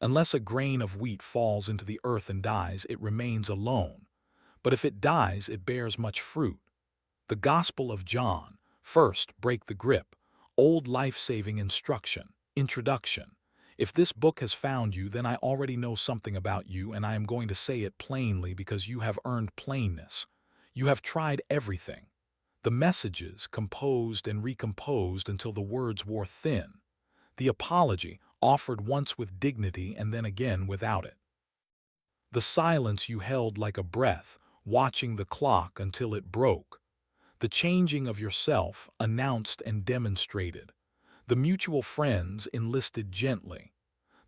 Unless a grain of wheat falls into the earth and dies, it remains alone. But if it dies, it bears much fruit. The Gospel of John. First, break the grip. Old life-saving instruction. Introduction. If this book has found you, then I already know something about you, and I am going to say it plainly because you have earned plainness. You have tried everything. The messages, composed and recomposed until the words wore thin. The apology, offered once with dignity and then again without it. The silence you held like a breath, watching the clock until it broke. The changing of yourself, announced and demonstrated. The mutual friends enlisted gently.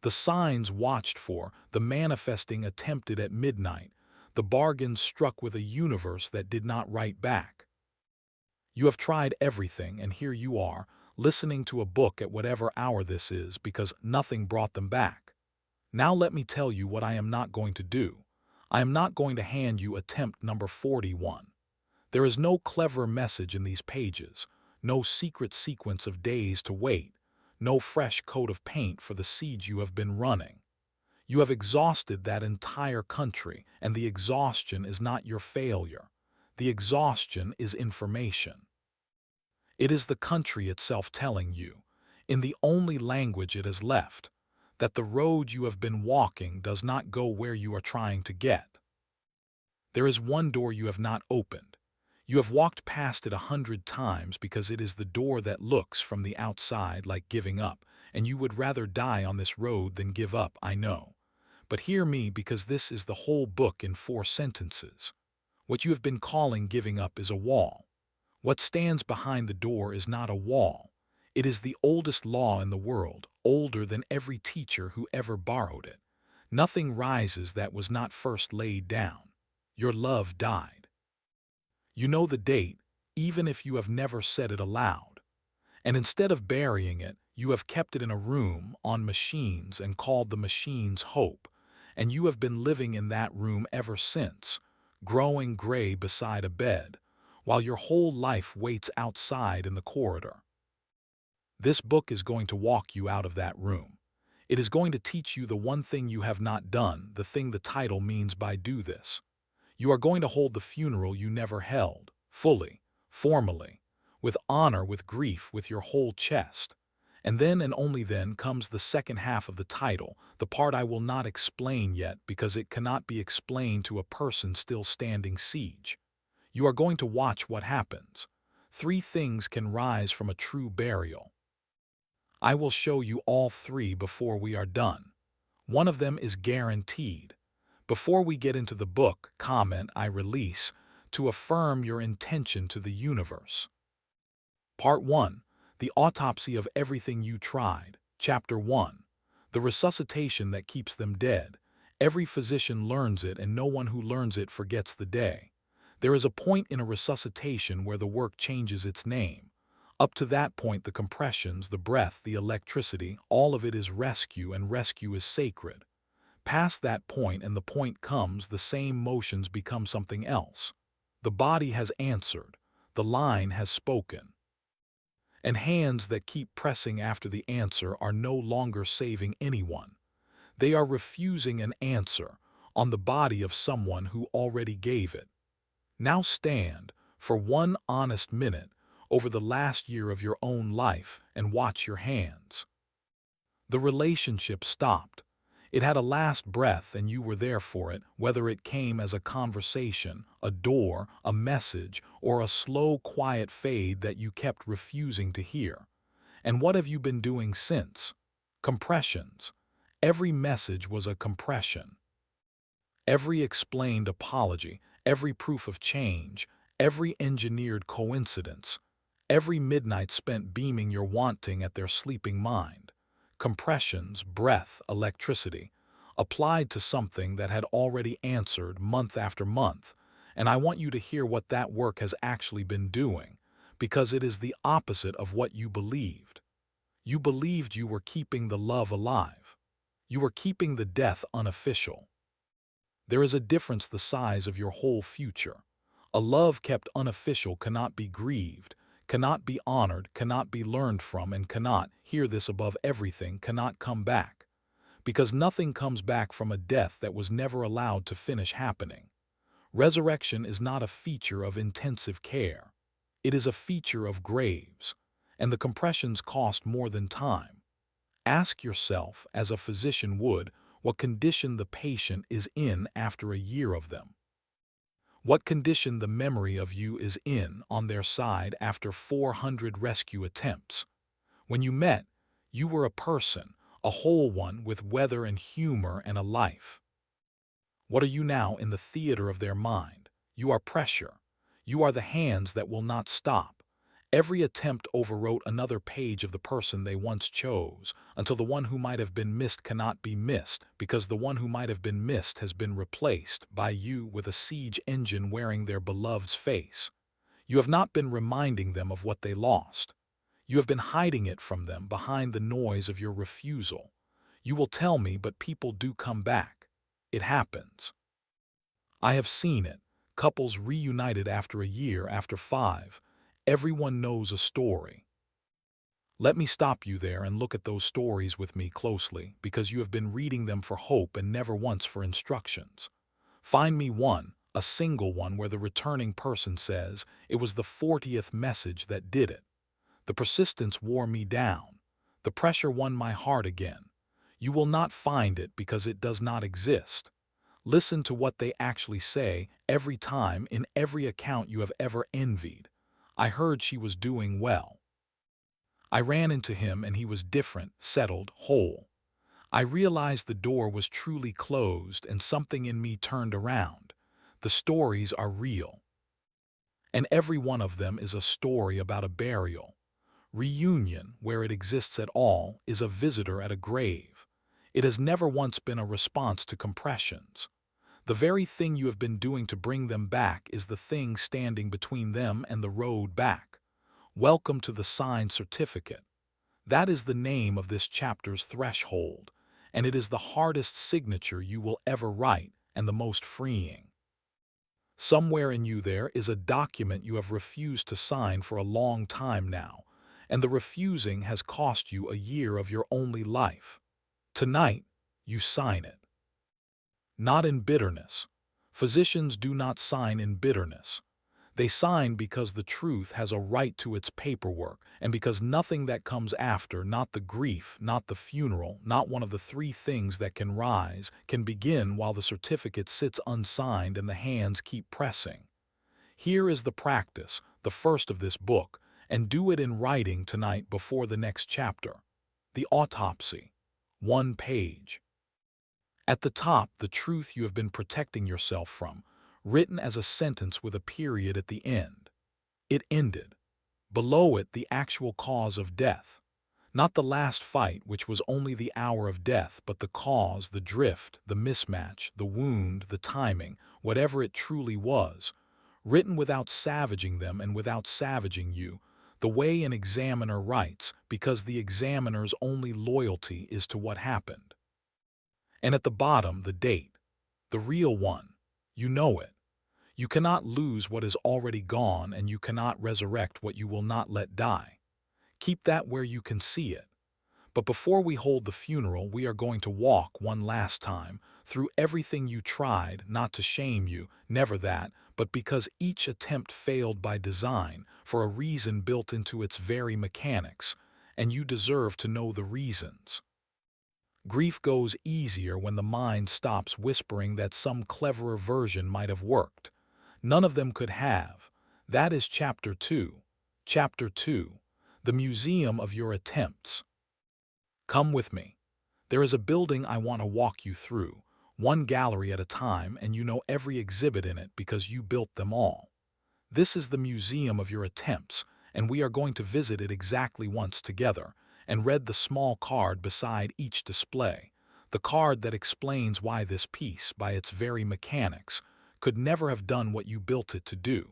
The signs watched for, the manifesting attempted at midnight, the bargains struck with a universe that did not write back. You have tried everything, and here you are, listening to a book at whatever hour this is because nothing brought them back. Now let me tell you what I am not going to do. I am not going to hand you attempt number 41. There is no clever message in these pages, no secret sequence of days to wait, no fresh coat of paint for the siege you have been running. You have exhausted that entire country, and the exhaustion is not your failure. The exhaustion is information. It is the country itself telling you, in the only language it has left, that the road you have been walking does not go where you are trying to get. There is one door you have not opened. You have walked past it 100 times because it is the door that looks from the outside like giving up, and you would rather die on this road than give up, I know. But hear me, because this is the whole book in 4 sentences. What you have been calling giving up is a wall. What stands behind the door is not a wall. It is the oldest law in the world, older than every teacher who ever borrowed it. Nothing rises that was not first laid down. Your love died. You know the date, even if you have never said it aloud. And instead of burying it, you have kept it in a room on machines and called the machines hope. And you have been living in that room ever since, growing gray beside a bed, while your whole life waits outside in the corridor. This book is going to walk you out of that room. It is going to teach you the one thing you have not done, the thing the title means by do this. You are going to hold the funeral you never held, fully, formally, with honor, with grief, with your whole chest. And then and only then comes the second half of the title, the part I will not explain yet because it cannot be explained to a person still standing siege. You are going to watch what happens. 3 things can rise from a true burial. I will show you all 3 before we are done. One of them is guaranteed. Before we get into the book, comment I release to affirm your intention to the universe. Part 1. The autopsy of everything you tried. Chapter 1. The resuscitation that keeps them dead. Every physician learns it, and no one who learns it forgets the day. There is a point in a resuscitation where the work changes its name. Up to that point, the compressions, the breath, the electricity, all of it is rescue, and rescue is sacred. Past that point, and the point comes, the same motions become something else. The body has answered. The line has spoken. And hands that keep pressing after the answer are no longer saving anyone. They are refusing an answer on the body of someone who already gave it. Now stand, for 1 honest minute, over the last year of your own life and watch your hands. The relationship stopped. It had a last breath, and you were there for it, whether it came as a conversation, a door, a message, or a slow, quiet fade that you kept refusing to hear. And what have you been doing since? Compressions. Every message was a compression. Every explained apology, every proof of change, every engineered coincidence, every midnight spent beaming your wanting at their sleeping mind. Compressions, breath, electricity, applied to something that had already answered month after month, and I want you to hear what that work has actually been doing, because it is the opposite of what you believed. You believed you were keeping the love alive. You were keeping the death unofficial. There is a difference the size of your whole future. A love kept unofficial cannot be grieved, cannot be honored, cannot be learned from, and cannot, hear this above everything, cannot come back. because nothing comes back from a death that was never allowed to finish happening. Resurrection is not a feature of intensive care. It is a feature of graves, and the compressions cost more than time. Ask yourself, as a physician would, what condition the patient is in after a year of them. What condition the memory of you is in on their side after 400 rescue attempts. When you met, you were a person, a whole one with weather and humor and a life. What are you now in the theater of their mind? You are pressure. You are the hands that will not stop. Every attempt overwrote another page of the person they once chose, until the one who might have been missed cannot be missed, because the one who might have been missed has been replaced by you with a siege engine wearing their beloved's face. You have not been reminding them of what they lost. You have been hiding it from them behind the noise of your refusal. You will tell me, but people do come back. It happens. I have seen it. Couples reunited after a year, after 5. Everyone knows a story. Let me stop you there and look at those stories with me closely, because you have been reading them for hope and never once for instructions. Find me one, a single one, where the returning person says, "It was the 40th message that did it. The persistence wore me down. The pressure won my heart again." You will not find it because it does not exist. Listen to what they actually say every time in every account you have ever envied. "I heard she was doing well. I ran into him and he was different, settled, whole. I realized the door was truly closed and something in me turned around." The stories are real. And every one of them is a story about a burial. Reunion, where it exists at all, is a visitor at a grave. It has never once been a response to compressions. The very thing you have been doing to bring them back is the thing standing between them and the road back. Welcome to the signed certificate. That is the name of this chapter's threshold, and it is the hardest signature you will ever write and the most freeing. Somewhere in you there is a document you have refused to sign for a long time now, and the refusing has cost you a year of your only life. Tonight, you sign it. Not in bitterness. Physicians do not sign in bitterness. They sign because the truth has a right to its paperwork, and because nothing that comes after, not the grief, not the funeral, not one of the 3 things that can rise, can begin while the certificate sits unsigned and the hands keep pressing. Here is the practice, the first of this book, and do it in writing tonight before the next chapter. The autopsy. 1 page. At the top, the truth you have been protecting yourself from, written as a sentence with a period at the end. It ended. Below it, the actual cause of death. Not the last fight, which was only the hour of death, but the cause, the drift, the mismatch, the wound, the timing, whatever it truly was. Written without savaging them and without savaging you, the way an examiner writes, because the examiner's only loyalty is to what happened. And at the bottom, the date. The real one. You know it. You cannot lose what is already gone, and you cannot resurrect what you will not let die. Keep that where you can see it. But before we hold the funeral, we are going to walk one last time through everything you tried, not to shame you, never that, but because each attempt failed by design, for a reason built into its very mechanics, and you deserve to know the reasons. Grief goes easier when the mind stops whispering that some cleverer version might have worked. None of them could have. That is Chapter 2. Chapter 2. The Museum of Your Attempts. Come with me. There is a building I want to walk you through, one gallery at a time, and you know every exhibit in it because you built them all. This is the Museum of Your Attempts, and we are going to visit it exactly once together, and read the small card beside each display, the card that explains why this piece, by its very mechanics, could never have done what you built it to do.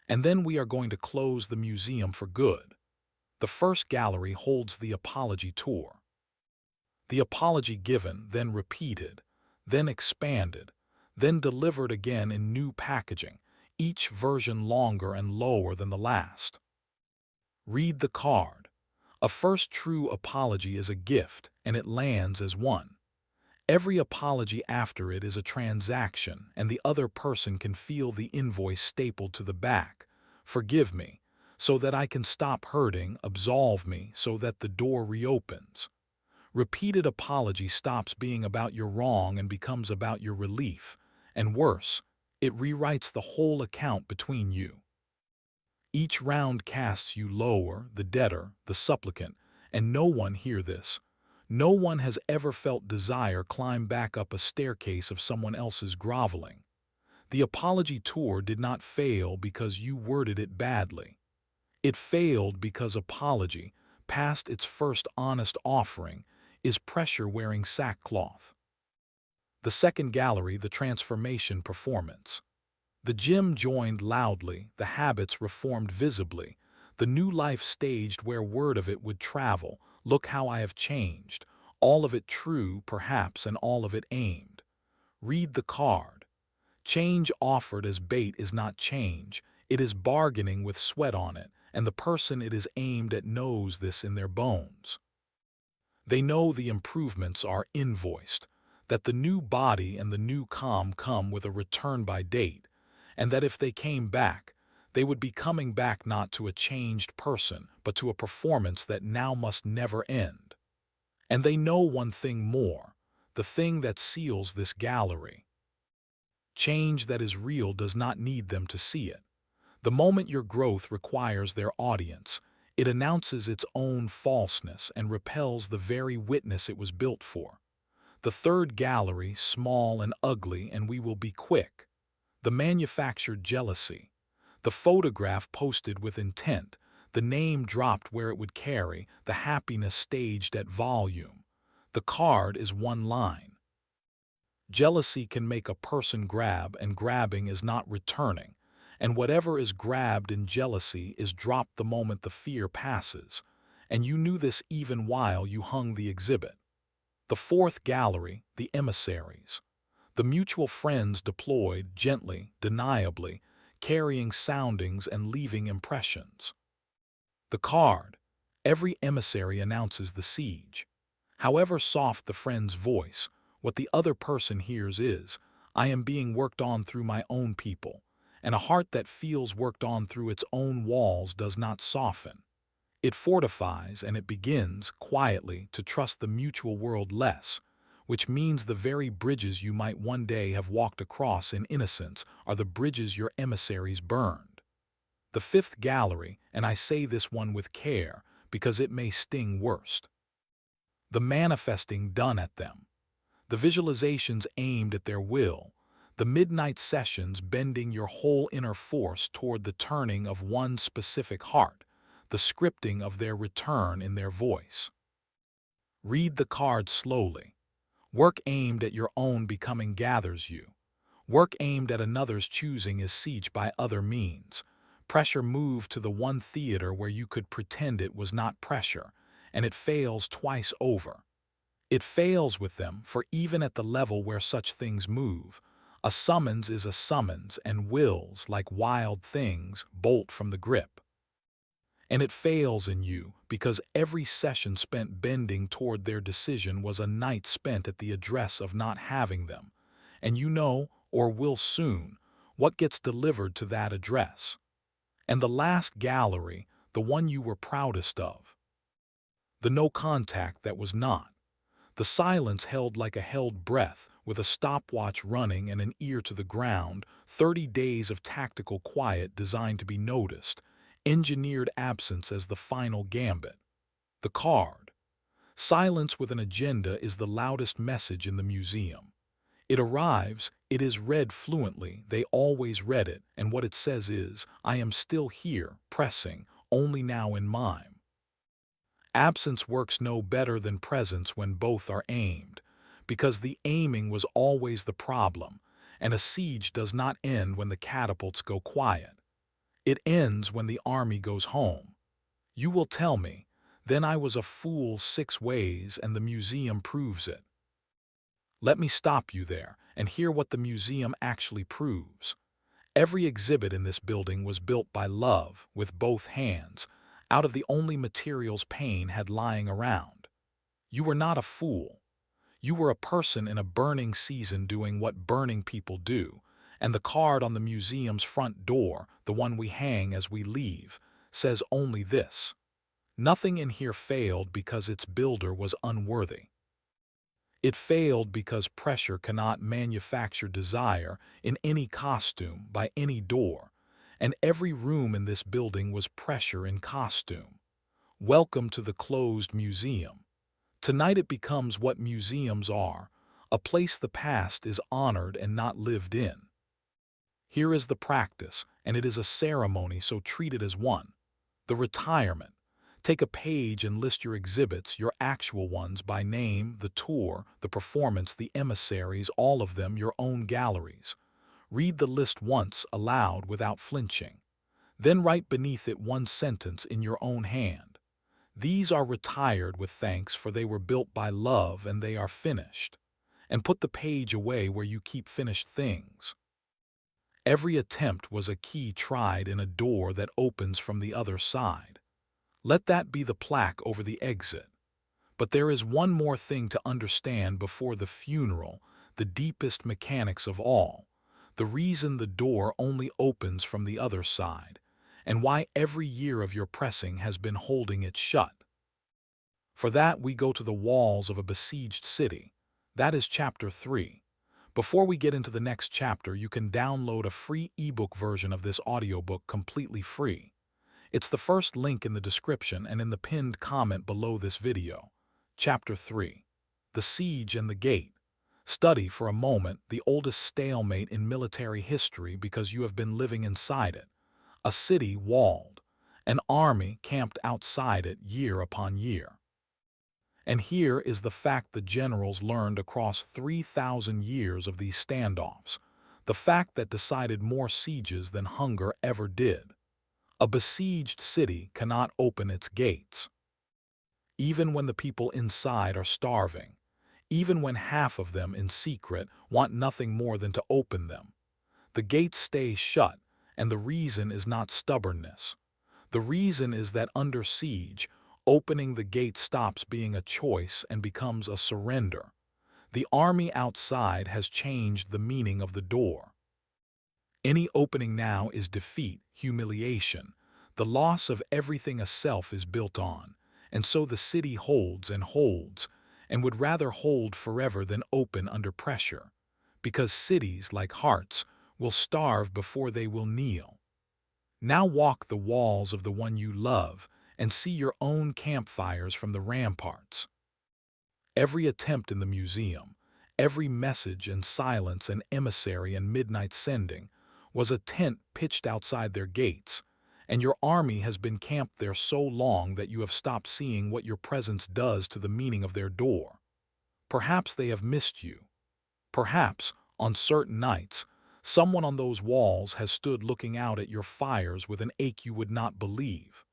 And then we are going to close the museum for good. The first gallery holds the apology tour. The apology given, then repeated, then expanded, then delivered again in new packaging, each version longer and lower than the last. Read the card. A first true apology is a gift, and it lands as one. Every apology after it is a transaction, and the other person can feel the invoice stapled to the back. Forgive me, so that I can stop hurting. Absolve me, so that the door reopens. Repeated apology stops being about your wrong and becomes about your relief. And worse, it rewrites the whole account between you. Each round casts you lower, the debtor, the supplicant, and no one hear this. No one has ever felt desire climb back up a staircase of someone else's groveling. The apology tour did not fail because you worded it badly. It failed because apology, past its first honest offering, is pressure wearing sackcloth. The second gallery, the transformation performance. The gym joined loudly, the habits reformed visibly, the new life staged where word of it would travel. Look how I have changed, all of it true, perhaps, and all of it aimed. Read the card. Change offered as bait is not change, it is bargaining with sweat on it, and the person it is aimed at knows this in their bones. They know the improvements are invoiced, that the new body and the new calm come with a return by date, and that if they came back, they would be coming back not to a changed person, but to a performance that now must never end. And they know one thing more, the thing that seals this gallery. Change that is real does not need them to see it. The moment your growth requires their audience, it announces its own falseness and repels the very witness it was built for. The third gallery, small and ugly, and we will be quick. The manufactured jealousy. The photograph posted with intent, the name dropped where it would carry, the happiness staged at volume. The card is one line. Jealousy can make a person grab, and grabbing is not returning, and whatever is grabbed in jealousy is dropped the moment the fear passes, and you knew this even while you hung the exhibit. The fourth gallery, the emissaries. The mutual friends deployed gently, deniably, carrying soundings and leaving impressions. The card. Every emissary announces the siege. However soft the friend's voice, what the other person hears is, I am being worked on through my own people, and a heart that feels worked on through its own walls does not soften. It fortifies, and it begins, quietly, to trust the mutual world less, which means the very bridges you might one day have walked across in innocence are the bridges your emissaries burned. The fifth gallery, and I say this one with care, because it may sting worst. The manifesting done at them. The visualizations aimed at their will, the midnight sessions bending your whole inner force toward the turning of one specific heart, the scripting of their return in their voice. Read the card slowly. Work aimed at your own becoming gathers you. Work aimed at another's choosing is siege by other means. Pressure moved to the one theater where you could pretend it was not pressure, and it fails twice over. It fails with them, for even at the level where such things move, a summons is a summons, and wills, like wild things, bolt from the grip. And it fails in you because every session spent bending toward their decision was a night spent at the address of not having them, and you know, or will soon, what gets delivered to that address. And the last gallery, the one you were proudest of. The no contact that was not. The silence held like a held breath, with a stopwatch running and an ear to the ground, 30 days of tactical quiet designed to be noticed, engineered absence as the final gambit. The card. Silence with an agenda is the loudest message in the museum. It arrives, it is read fluently, they always read it, and what it says is, I am still here, pressing, only now in mime. Absence works no better than presence when both are aimed, because the aiming was always the problem, and a siege does not end when the catapults go quiet. It ends when the army goes home. You will tell me, then I was a fool 6 ways and the museum proves it. Let me stop you there and hear what the museum actually proves. Every exhibit in this building was built by love, with both hands, out of the only materials pain had lying around. You were not a fool. You were a person in a burning season doing what burning people do, and the card on the museum's front door, the one we hang as we leave, says only this: nothing in here failed because its builder was unworthy. It failed because pressure cannot manufacture desire in any costume by any door, and every room in this building was pressure in costume. Welcome to the closed museum. Tonight it becomes what museums are, a place the past is honored and not lived in. Here is the practice, and it is a ceremony, so treat it as one. The retirement. Take a page and list your exhibits, your actual ones, by name, the tour, the performance, the emissaries, all of them your own galleries. Read the list once aloud without flinching. Then write beneath it one sentence in your own hand. These are retired with thanks, for they were built by love and they are finished. And put the page away where you keep finished things. Every attempt was a key tried in a door that opens from the other side. Let that be the plaque over the exit. But there is one more thing to understand before the funeral, the deepest mechanics of all, the reason the door only opens from the other side, and why every year of your pressing has been holding it shut. For that we go to the walls of a besieged city. That is chapter 3. Before we get into the next chapter, you can download a free ebook version of this audiobook completely free. It's the first link in the description and in the pinned comment below this video. Chapter 3. The Siege and the Gate. Study for a moment the oldest stalemate in military history because you have been living inside it. A city walled, an army camped outside it year upon year. And here is the fact the generals learned across 3,000 years of these standoffs, the fact that decided more sieges than hunger ever did. A besieged city cannot open its gates. Even when the people inside are starving, even when half of them in secret want nothing more than to open them, the gates stay shut, and the reason is not stubbornness. The reason is that under siege, opening the gate stops being a choice and becomes a surrender. The army outside has changed the meaning of the door. Any opening now is defeat, humiliation, the loss of everything a self is built on, and so the city holds, and would rather hold forever than open under pressure, because cities, like hearts, will starve before they will kneel. Now walk the walls of the one you love, and see your own campfires from the ramparts. Every attempt in the museum, every message and silence and emissary and midnight sending, was a tent pitched outside their gates, and your army has been camped there so long that you have stopped seeing what your presence does to the meaning of their door. Perhaps they have missed you. Perhaps, on certain nights, someone on those walls has stood looking out at your fires with an ache you would not believe.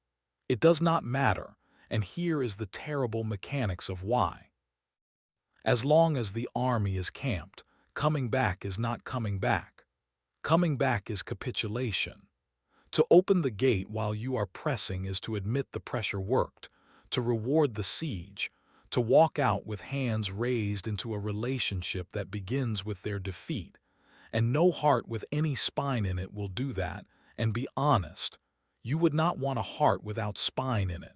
It does not matter, and here is the terrible mechanics of why. As long as the army is camped, coming back is not coming back. Coming back is capitulation. To open the gate while you are pressing is to admit the pressure worked, to reward the siege, to walk out with hands raised into a relationship that begins with their defeat, and no heart with any spine in it will do that, and be honest, you would not want a heart without spine in it.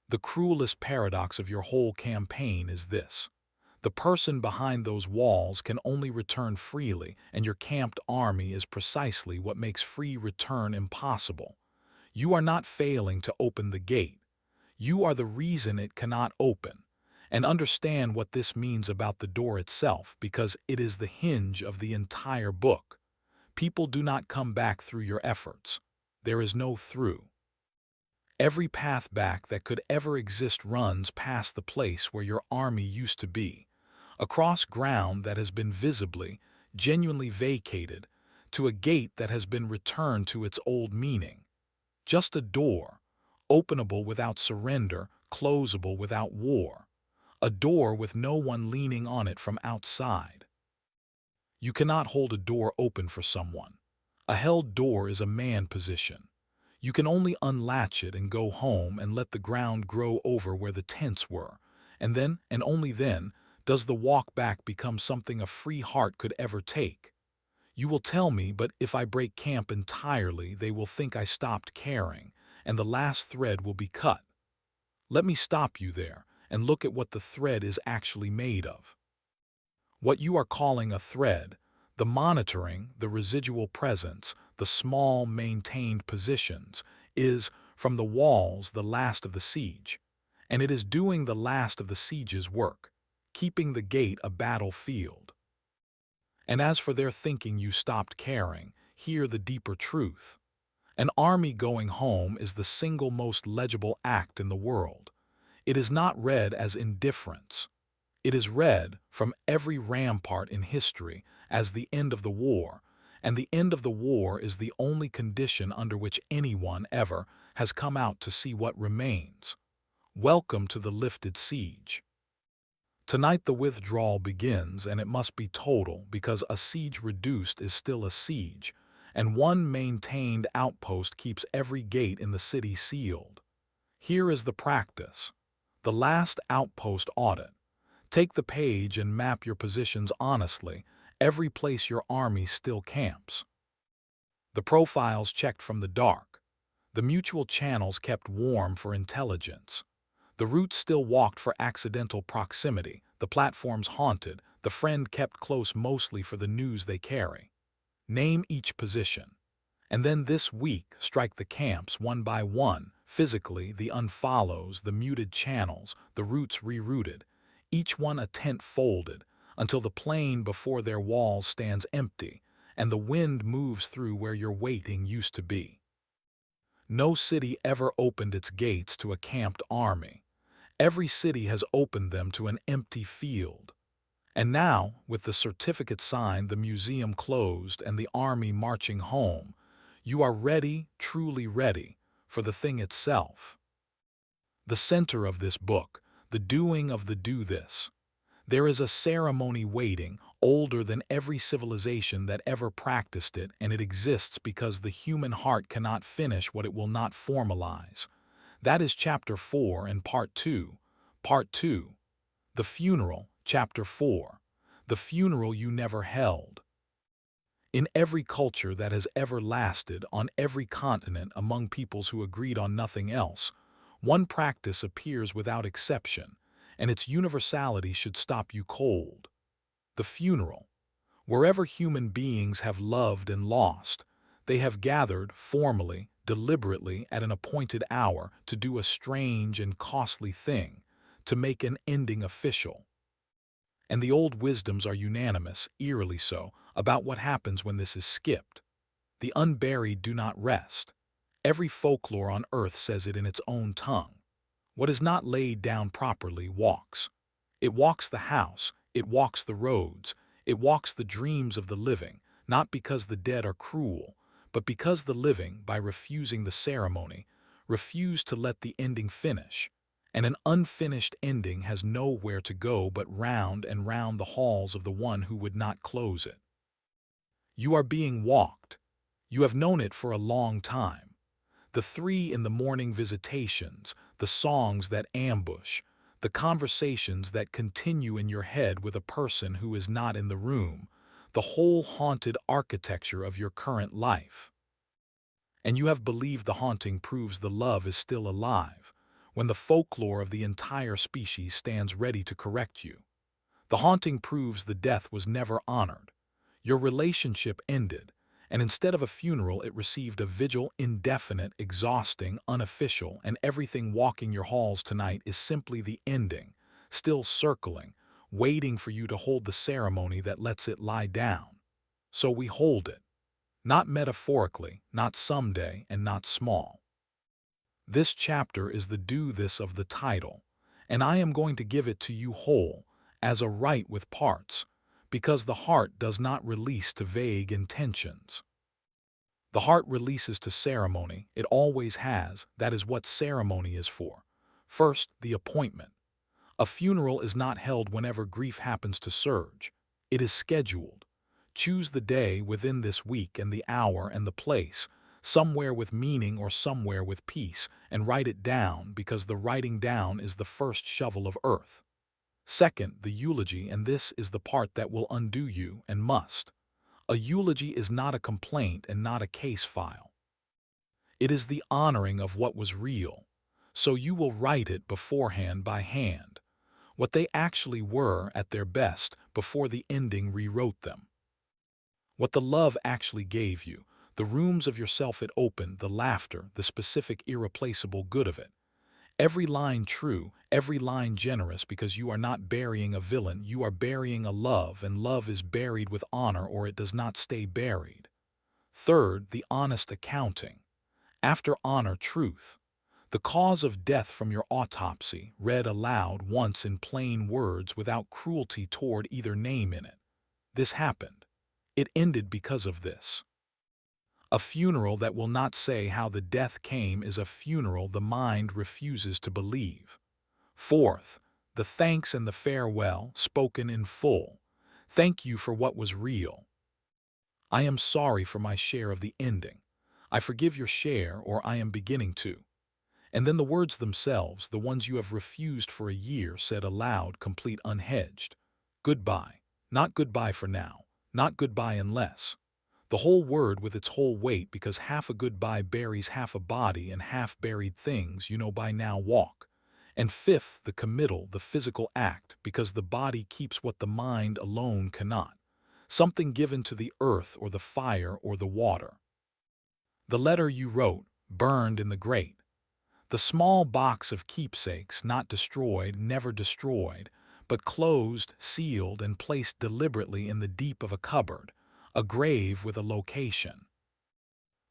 The cruelest paradox of your whole campaign is this. The person behind those walls can only return freely, and your camped army is precisely what makes free return impossible. You are not failing to open the gate. You are the reason it cannot open. And understand what this means about the door itself, because it is the hinge of the entire book. People do not come back through your efforts. There is no through. Every path back that could ever exist runs past the place where your army used to be, across ground that has been visibly, genuinely vacated, to a gate that has been returned to its old meaning. Just a door, openable without surrender, closable without war. A door with no one leaning on it from outside. You cannot hold a door open for someone. A held door is a man position. You can only unlatch it and go home and let the ground grow over where the tents were, and then, and only then, Does the walk back become something a free heart could ever take? You will tell me, but if I break camp entirely, they will think I stopped caring, and the last thread will be cut. Let me stop you there and look at what the thread is actually made of. What you are calling a thread, the monitoring, the residual presence, the small maintained positions, is, from the walls, the last of the siege. And it is doing the last of the siege's work, keeping the gate a battlefield. And as for their thinking you stopped caring, hear the deeper truth. An army going home is the single most legible act in the world. It is not read as indifference. It is read from every rampart in history as the end of the war, and the end of the war is the only condition under which anyone ever has come out to see what remains. Welcome to the lifted siege. Tonight the withdrawal begins, and it must be total because a siege reduced is still a siege, and one maintained outpost keeps every gate in the city sealed. Here is the practice. The last outpost audit. Take the page and map your positions honestly, every place your army still camps. The profiles checked from the dark. The mutual channels kept warm for intelligence. The route still walked for accidental proximity, the platforms haunted, the friend kept close mostly for the news they carry. Name each position. And then this week strike the camps one by one, physically, the unfollows, the muted channels, the routes rerouted, each one a tent folded, until the plain before their walls stands empty, and the wind moves through where your waiting used to be. No city ever opened its gates to a camped army. Every city has opened them to an empty field. And now, with the certificate signed, the museum closed, and the army marching home, you are ready, truly ready, for the thing itself. The center of this book, the doing of the do this. There is a ceremony waiting, older than every civilization that ever practiced it, and it exists because the human heart cannot finish what it will not formalize. That is Chapter 4 and Part 2. Part 2. The Funeral, Chapter 4. The funeral you never held. In every culture that has ever lasted, on every continent, among peoples who agreed on nothing else, one practice appears without exception, and its universality should stop you cold. The funeral. Wherever human beings have loved and lost, they have gathered, formally, deliberately, at an appointed hour to do a strange and costly thing, to make an ending official. And the old wisdoms are unanimous, eerily so, about what happens when this is skipped. The unburied do not rest. Every folklore on earth says it in its own tongue. What is not laid down properly walks. It walks the house, it walks the roads, it walks the dreams of the living, not because the dead are cruel, but because the living, by refusing the ceremony, refuse to let the ending finish. And an unfinished ending has nowhere to go but round and round the halls of the one who would not close it. You are being walked. You have known it for a long time. The 3 in the morning visitations, the songs that ambush, the conversations that continue in your head with a person who is not in the room, the whole haunted architecture of your current life. And you have believed the haunting proves the love is still alive, when the folklore of the entire species stands ready to correct you. The haunting proves the death was never honored. Your relationship ended, and instead of a funeral it received a vigil, indefinite, exhausting, unofficial, and everything walking your halls tonight is simply the ending, still circling, waiting for you to hold the ceremony that lets it lie down. So we hold it. Not metaphorically, not someday, and not small. This chapter is the do this of the title, and I am going to give it to you whole, as a right with parts, because the heart does not release to vague intentions. The heart releases to ceremony, it always has, that is what ceremony is for. First, the appointment. A funeral is not held whenever grief happens to surge. It is scheduled. Choose the day within this week and the hour and the place, somewhere with meaning or somewhere with peace, and write it down because the writing down is the first shovel of earth. Second, the eulogy, and this is the part that will undo you and must. A eulogy is not a complaint and not a case file. It is the honoring of what was real. So you will write it beforehand by hand, what they actually were at their best before the ending rewrote them. What the love actually gave you, the rooms of yourself it opened, the laughter, the specific irreplaceable good of it. Every line true, every line generous, because you are not burying a villain, you are burying a love, and love is buried with honor or it does not stay buried. Third, the honest accounting. After honor, truth. The cause of death from your autopsy, read aloud once in plain words without cruelty toward either name in it. This happened. It ended because of this. A funeral that will not say how the death came is a funeral the mind refuses to believe. Fourth, the thanks and the farewell, spoken in full. Thank you for what was real. I am sorry for my share of the ending. I forgive your share, or I am beginning to. And then the words themselves, the ones you have refused for a year, said aloud, complete unhedged. Goodbye. Not goodbye for now. Not goodbye unless. The whole word with its whole weight, because half a goodbye buries half a body, and half-buried things you know by now walk. And fifth, the committal, the physical act, because the body keeps what the mind alone cannot. Something given to the earth or the fire or the water. The letter you wrote, burned in the grate. The small box of keepsakes, not destroyed, never destroyed, but closed, sealed, and placed deliberately in the deep of a cupboard, a grave with a location.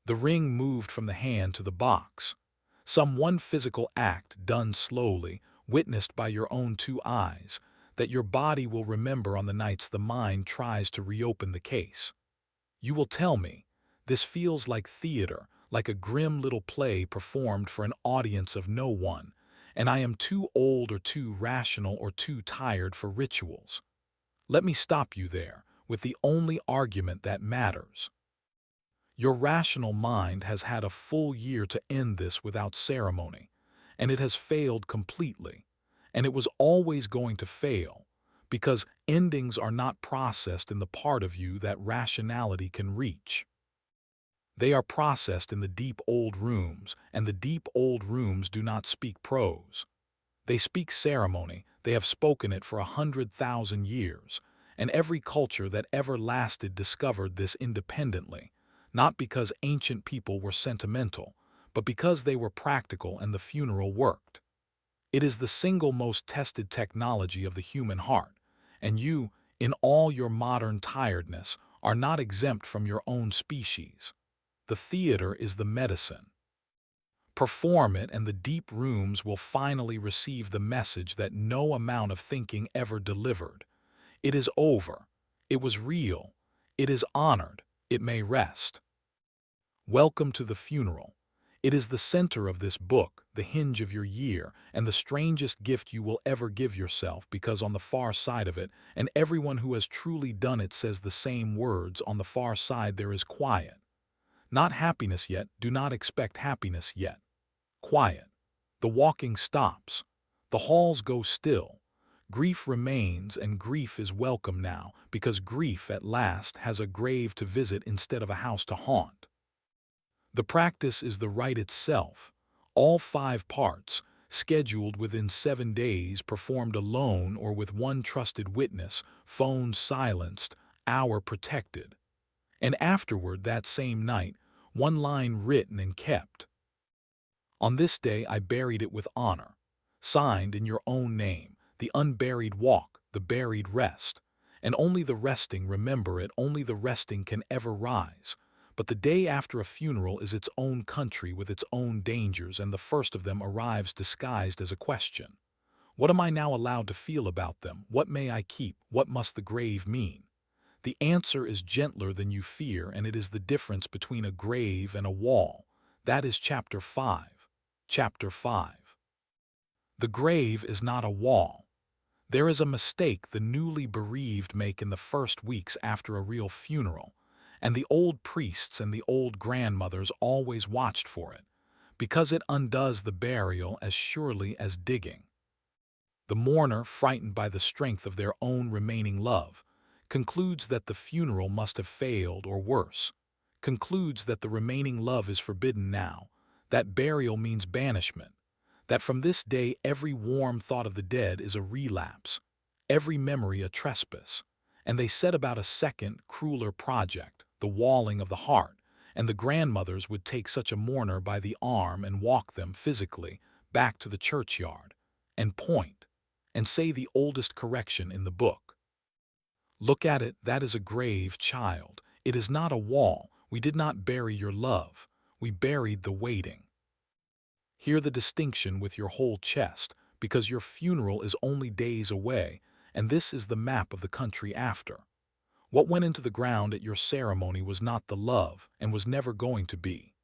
The ring moved from the hand to the box. Some one physical act done slowly, witnessed by your own two eyes, that your body will remember on the nights the mind tries to reopen the case. You will tell me, this feels like theater, like a grim little play performed for an audience of no one, and I am too old or too rational or too tired for rituals. Let me stop you there, with the only argument that matters. Your rational mind has had a full year to end this without ceremony, and it has failed completely, and it was always going to fail, because endings are not processed in the part of you that rationality can reach. They are processed in the deep old rooms, and the deep old rooms do not speak prose. They speak ceremony. They have spoken it for 100,000 years, and every culture that ever lasted discovered this independently, not because ancient people were sentimental, but because they were practical and the funeral worked. It is the single most tested technology of the human heart, and you, in all your modern tiredness, are not exempt from your own species. The theater is the medicine. Perform it, and the deep rooms will finally receive the message that no amount of thinking ever delivered. It is over. It was real. It is honored. It may rest. Welcome to the funeral. It is the center of this book, the hinge of your year, and the strangest gift you will ever give yourself, because on the far side of it, and everyone who has truly done it says the same words, on the far side there is quiet. Not happiness yet, do not expect happiness yet. Quiet. The walking stops. The halls go still. Grief remains, and grief is welcome now, because grief at last has a grave to visit instead of a house to haunt. The practice is the rite itself. All 5 parts, scheduled within 7 days, performed alone or with one trusted witness, phone silenced, hour protected. And afterward, that same night, one line written and kept. On this day I buried it with honor, signed in your own name, the unburied walk, the buried rest. And only the resting remember it, only the resting can ever rise. But the day after a funeral is its own country with its own dangers, and the first of them arrives disguised as a question. What am I now allowed to feel about them? What may I keep? What must the grave mean? The answer is gentler than you fear, and it is the difference between a grave and a wall. That is Chapter 5. Chapter 5. The grave is not a wall. There is a mistake the newly bereaved make in the first weeks after a real funeral, and the old priests and the old grandmothers always watched for it, because it undoes the burial as surely as digging. The mourner, frightened by the strength of their own remaining love, concludes that the funeral must have failed, or worse, concludes that the remaining love is forbidden now, that burial means banishment, that from this day every warm thought of the dead is a relapse, every memory a trespass, and they set about a second, crueler project, the walling of the heart, and the grandmothers would take such a mourner by the arm and walk them physically back to the churchyard, and point, and say the oldest correction in the book. Look at it, that is a grave, child. It is not a wall. We did not bury your love. We buried the waiting. Hear the distinction with your whole chest, because your funeral is only days away, and this is the map of the country after. What went into the ground at your ceremony was not the love, and was never going to be.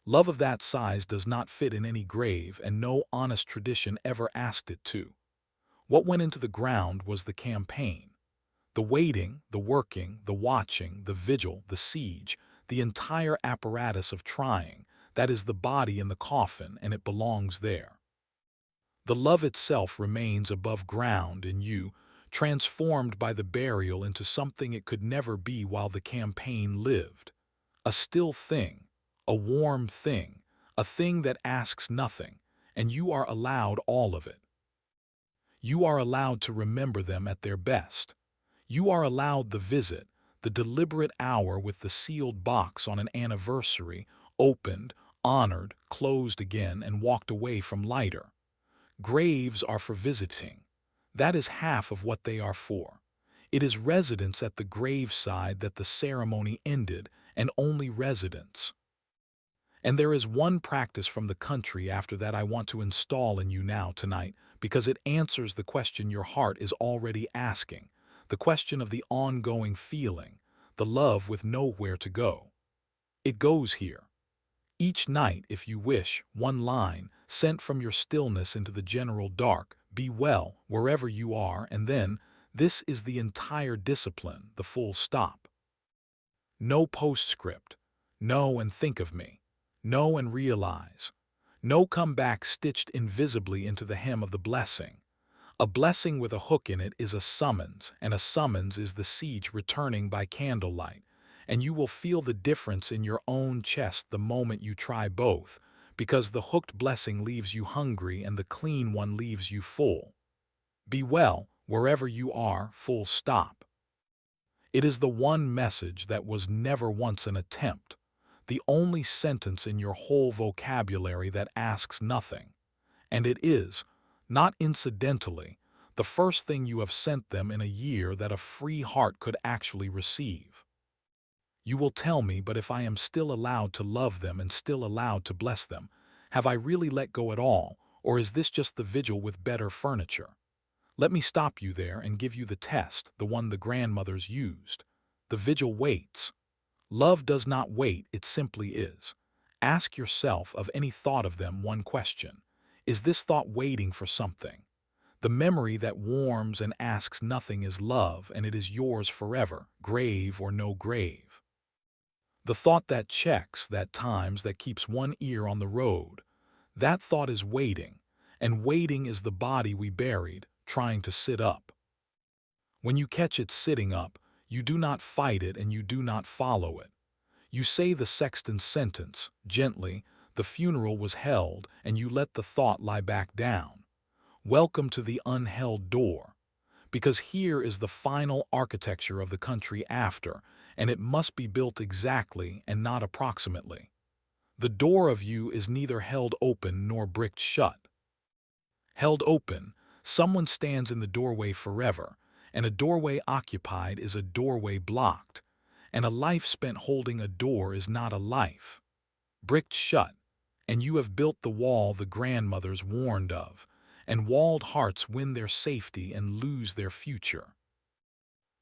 Love of that size does not fit in any grave, and no honest tradition ever asked it to. What went into the ground was the campaign. The waiting, the working, the watching, the vigil, the siege, the entire apparatus of trying, that is the body in the coffin, and it belongs there. The love itself remains above ground in you, transformed by the burial into something it could never be while the campaign lived. A still thing, a warm thing, a thing that asks nothing, and you are allowed all of it. You are allowed to remember them at their best. You are allowed the visit, the deliberate hour with the sealed box on an anniversary, opened, honored, closed again, and walked away from lighter. Graves are for visiting. That is half of what they are for. It is residence at the graveside that the ceremony ended, and only residence. And there is one practice from the country after that I want to install in you now tonight, because it answers the question your heart is already asking, the question of the ongoing feeling, the love with nowhere to go. It goes here. Each night, if you wish, one line, sent from your stillness into the general dark, be well, wherever you are, and then, this is the entire discipline, the full stop. No postscript. Know and think of me. Know and realize. No come back stitched invisibly into the hem of the blessing. A blessing with a hook in it is a summons, and a summons is the siege returning by candlelight, and you will feel the difference in your own chest the moment you try both, because the hooked blessing leaves you hungry and the clean one leaves you full. Be well, wherever you are, full stop. It is the one message that was never once an attempt, the only sentence in your whole vocabulary that asks nothing, and it is, not incidentally, the first thing you have sent them in a year that a free heart could actually receive. You will tell me, but if I am still allowed to love them and still allowed to bless them, have I really let go at all, or is this just the vigil with better furniture? Let me stop you there and give you the test, the one the grandmothers used. The vigil waits. Love does not wait, it simply is. Ask yourself of any thought of them one question. Is this thought waiting for something? The memory that warms and asks nothing is love, and it is yours forever, grave or no grave. The thought that checks, that times, that keeps one ear on the road, that thought is waiting, and waiting is the body we buried, trying to sit up. When you catch it sitting up, you do not fight it and you do not follow it. You say the sexton's sentence, gently, the funeral was held, and you let the thought lie back down. Welcome to the unheld door, because here is the final architecture of the country after, and it must be built exactly and not approximately. The door of you is neither held open nor bricked shut. Held open, someone stands in the doorway forever, and a doorway occupied is a doorway blocked, and a life spent holding a door is not a life. Bricked shut, and you have built the wall the grandmothers warned of, and walled hearts win their safety and lose their future.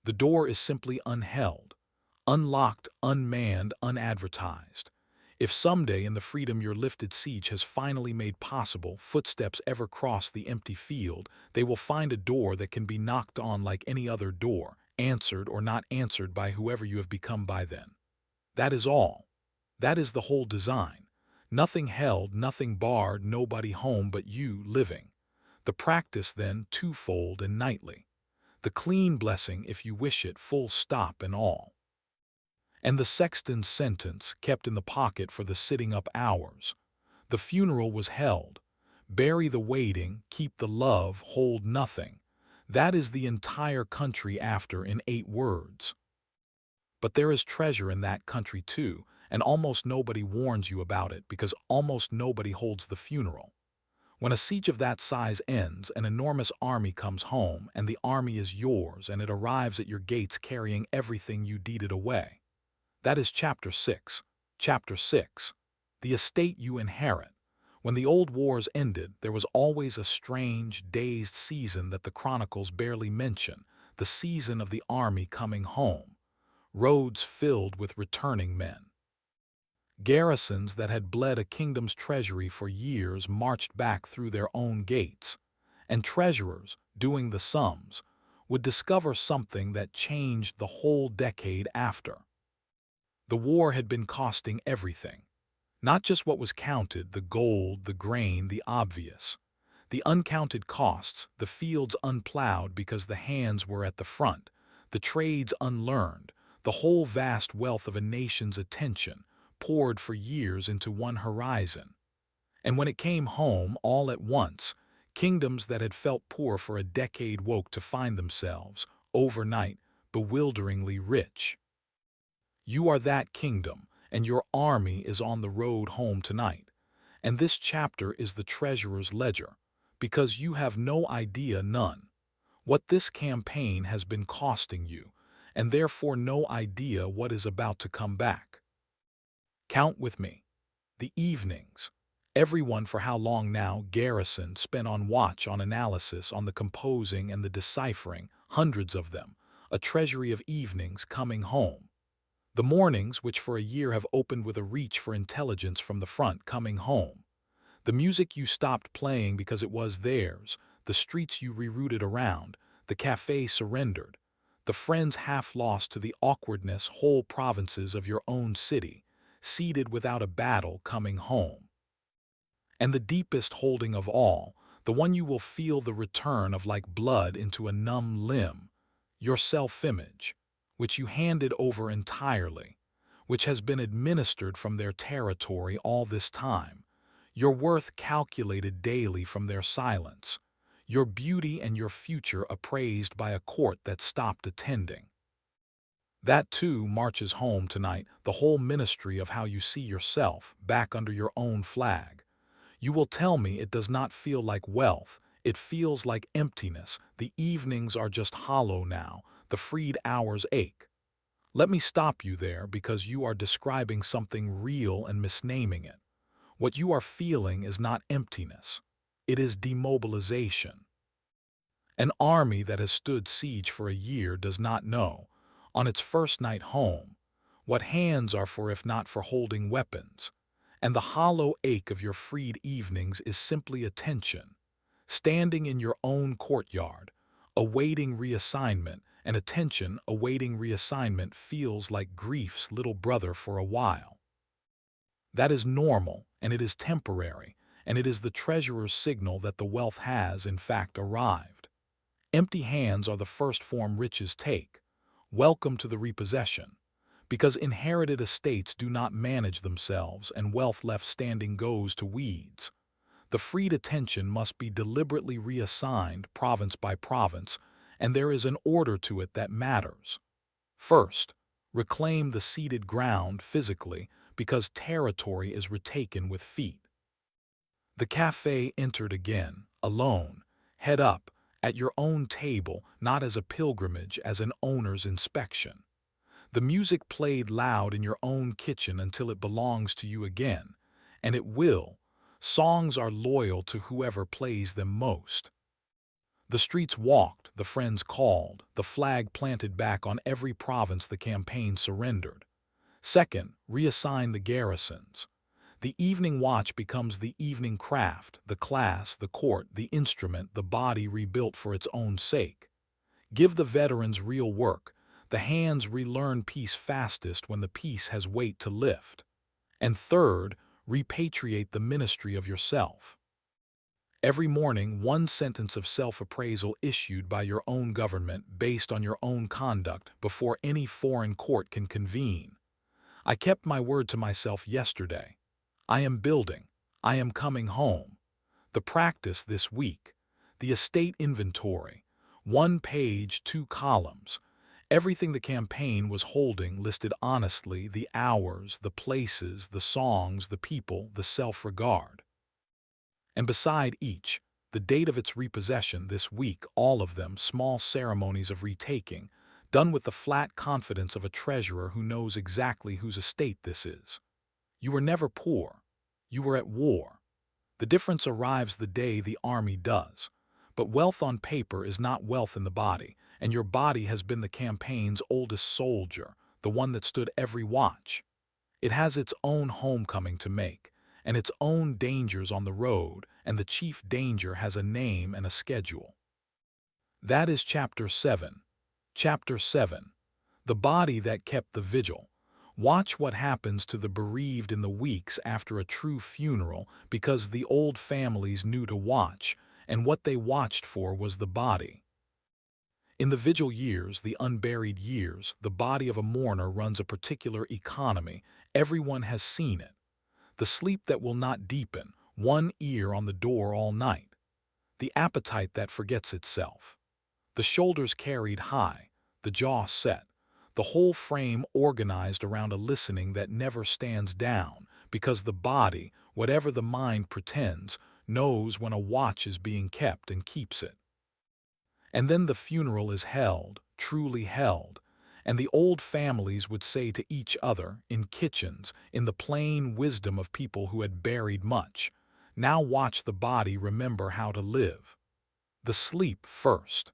The door is simply unheld, unlocked, unmanned, unadvertised. If someday in the freedom your lifted siege has finally made possible footsteps ever cross the empty field, they will find a door that can be knocked on like any other door, answered or not answered by whoever you have become by then. That is all. That is the whole design. Nothing held, nothing barred, nobody home but you living. The practice then twofold and nightly. The clean blessing if you wish it, full stop and all. And the sexton's sentence kept in the pocket for the sitting up hours. The funeral was held. Bury the waiting, keep the love, hold nothing. That is the entire country after in 8 words. But there is treasure in that country too, and almost nobody warns you about it because almost nobody holds the funeral. When a siege of that size ends, an enormous army comes home, and the army is yours, and it arrives at your gates carrying everything you deeded away. That is Chapter 6. Chapter 6. The estate you inherit. When the old wars ended, there was always a strange, dazed season that the chronicles barely mention, the season of the army coming home. Roads filled with returning men. Garrisons that had bled a kingdom's treasury for years marched back through their own gates, and treasurers, doing the sums, would discover something that changed the whole decade after. The war had been costing everything, not just what was counted, the gold, the grain, the obvious. The uncounted costs, the fields unplowed because the hands were at the front, the trades unlearned, the whole vast wealth of a nation's attention, poured for years into one horizon. And when it came home all at once, kingdoms that had felt poor for a decade woke to find themselves, overnight, bewilderingly rich. You are that kingdom, and your army is on the road home tonight. And this chapter is the treasurer's ledger, because you have no idea, none, what this campaign has been costing you, and therefore no idea what is about to come back. Count with me. The evenings. Everyone for how long now, garrison, spent on watch, on analysis, on the composing and the deciphering, hundreds of them, a treasury of evenings coming home. The mornings, which for a year have opened with a reach for intelligence from the front, coming home. The music you stopped playing because it was theirs, the streets you rerouted around, the cafe surrendered, the friends half lost to the awkwardness, whole provinces of your own city, seated without a battle, coming home. And the deepest holding of all, the one you will feel the return of like blood into a numb limb, your self-image, which you handed over entirely, which has been administered from their territory all this time, your worth calculated daily from their silence, your beauty and your future appraised by a court that stopped attending. That too marches home tonight, the whole ministry of how you see yourself, back under your own flag. You will tell me it does not feel like wealth, it feels like emptiness, the evenings are just hollow now, the freed hours ache. Let me stop you there because you are describing something real and misnaming it. What you are feeling is not emptiness, it is demobilization. An army that has stood siege for a year does not know, on its first night home, what hands are for if not for holding weapons, and the hollow ache of your freed evenings is simply attention, standing in your own courtyard, awaiting reassignment, and attention awaiting reassignment feels like grief's little brother for a while. That is normal, and it is temporary, and it is the treasurer's signal that the wealth has, in fact, arrived. Empty hands are the first form riches take. Welcome to the repossession, because inherited estates do not manage themselves and wealth left standing goes to weeds. The freed attention must be deliberately reassigned province by province, and there is an order to it that matters. First, reclaim the ceded ground physically because territory is retaken with feet. The cafe entered again, alone, head up, at your own table, not as a pilgrimage, as an owner's inspection. The music played loud in your own kitchen until it belongs to you again, and it will. Songs are loyal to whoever plays them most. The streets walked, the friends called, the flag planted back on every province the campaign surrendered. Second, reassign the garrisons. The evening watch becomes the evening craft, the class, the court, the instrument, the body rebuilt for its own sake. Give the veterans real work. The hands relearn peace fastest when the peace has weight to lift. And third, repatriate the ministry of yourself. Every morning, one sentence of self-appraisal issued by your own government based on your own conduct before any foreign court can convene. I kept my word to myself yesterday. I am building. I am coming home. The practice this week. The estate inventory. 1 page, 2 columns. Everything the campaign was holding listed honestly the hours, the places, the songs, the people, the self-regard. And beside each, the date of its repossession this week, all of them small ceremonies of retaking, done with the flat confidence of a treasurer who knows exactly whose estate this is. You were never poor. You were at war. The difference arrives the day the army does. But wealth on paper is not wealth in the body, and your body has been the campaign's oldest soldier, the one that stood every watch. It has its own homecoming to make, and its own dangers on the road, and the chief danger has a name and a schedule. That is Chapter 7. Chapter 7. The body that kept the vigil. Watch what happens to the bereaved in the weeks after a true funeral because the old families knew to watch, and what they watched for was the body. In the vigil years, the unburied years, the body of a mourner runs a particular economy. Everyone has seen it. The sleep that will not deepen, one ear on the door all night. The appetite that forgets itself. The shoulders carried high, the jaw set, the whole frame organized around a listening that never stands down, because the body, whatever the mind pretends, knows when a watch is being kept and keeps it. And then the funeral is held, truly held, and the old families would say to each other, in kitchens, in the plain wisdom of people who had buried much, "Now watch the body remember how to live." The sleep first.